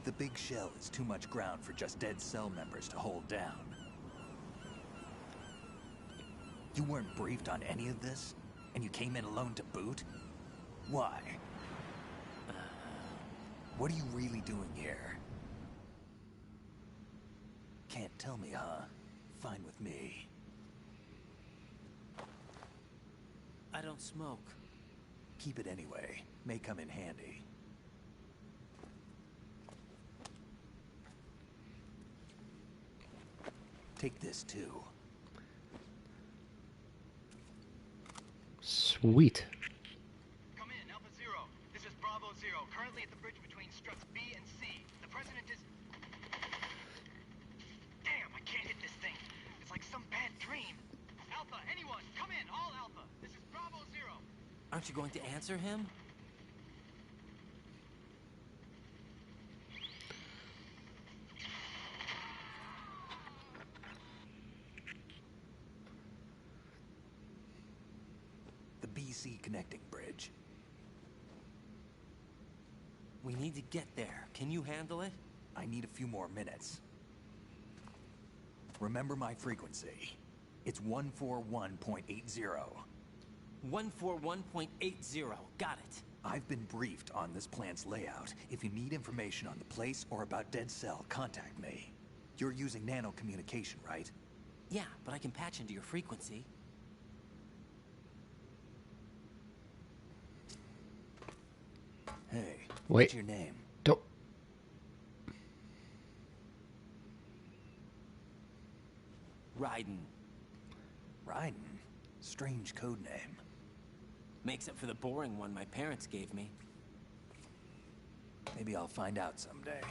D: The big shell is too much ground for just Dead Cell members to hold down. You weren't briefed on any of this? And you came in alone to boot? Why? What are you really doing here? Can't tell me, huh? Fine with me.
E: I don't smoke.
D: Keep it anyway. May come in handy. Take this too.
A: Sweet.
B: Come in, Alpha Zero. Bravo Zero, currently at the bridge between struts B and C. The president is... Damn, I can't hit this thing. It's like some bad dream. Alpha, anyone, come in, all Alpha. This is Bravo Zero.
E: Aren't you going to answer him?
D: The BC connecting bridge.
E: We need to get there. Can you handle it?
D: I need a few more minutes. Remember my frequency. It's 141.80.
E: 141.80. Got it.
D: I've been briefed on this plant's layout. If you need information on the place or about Dead Cell, contact me. You're using nano communication, right?
E: Yeah, but I can patch into your frequency.
D: Hey,
A: wait.
D: What's your name?
A: Don't.
E: Raiden.
D: Raiden? Strange code name.
E: Makes up for the boring one my parents gave me.
D: Maybe I'll find out someday.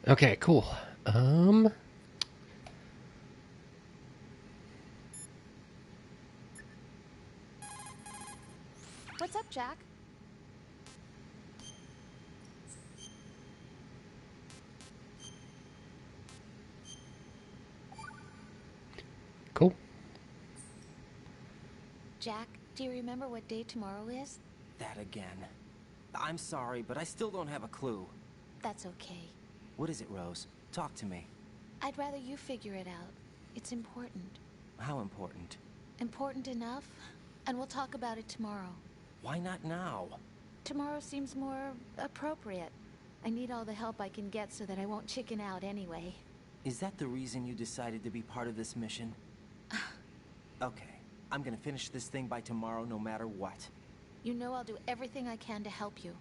A: Okay, cool.
M: What's up, Jack?
A: Cool.
M: Jack, do you remember what day tomorrow is?
E: That again. I'm sorry, but I still don't have a clue.
M: That's okay.
E: What is it, Rose? Talk to me.
M: I'd rather you figure it out. It's important.
E: How important?
M: Important enough, and we'll talk about it tomorrow.
E: Why not now?
M: Tomorrow seems more appropriate. I need all the help I can get so that I won't chicken out anyway.
E: Is that the reason you decided to be part of this mission? Okay, I'm gonna finish this thing by tomorrow no matter what.
M: You know I'll do everything I can to help you.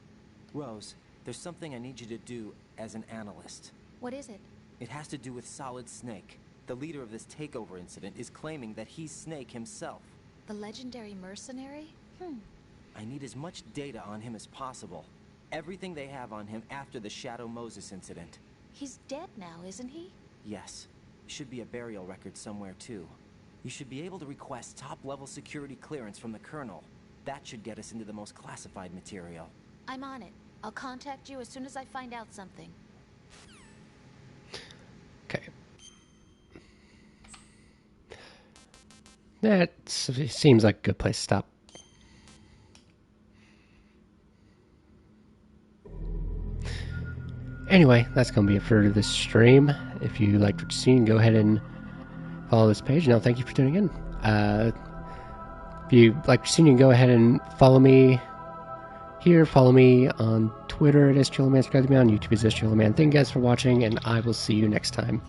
E: Rose, there's something I need you to do as an analyst.
M: What is it?
E: It has to do with Solid Snake. The leader of this takeover incident is claiming that he's Snake himself.
M: The legendary mercenary?
E: I need as much data on him as possible. Everything they have on him after the Shadow Moses incident.
M: He's dead now, isn't he?
E: Yes. Should be a burial record somewhere, too. You should be able to request top-level security clearance from the Colonel. That should get us into the most classified material.
M: I'm on it. I'll contact you as soon as I find out something.
A: Okay. That seems like a good place to stop. Anyway, that's going to be it for this stream. If you liked what you've seen, go ahead and follow this page. Now, thank you for tuning in. If you liked what you've seen, you can go ahead and follow me here. Follow me on Twitter at SGLMan. Subscribe to me on YouTube as SGLMan. Thank you guys for watching, and I will see you next time.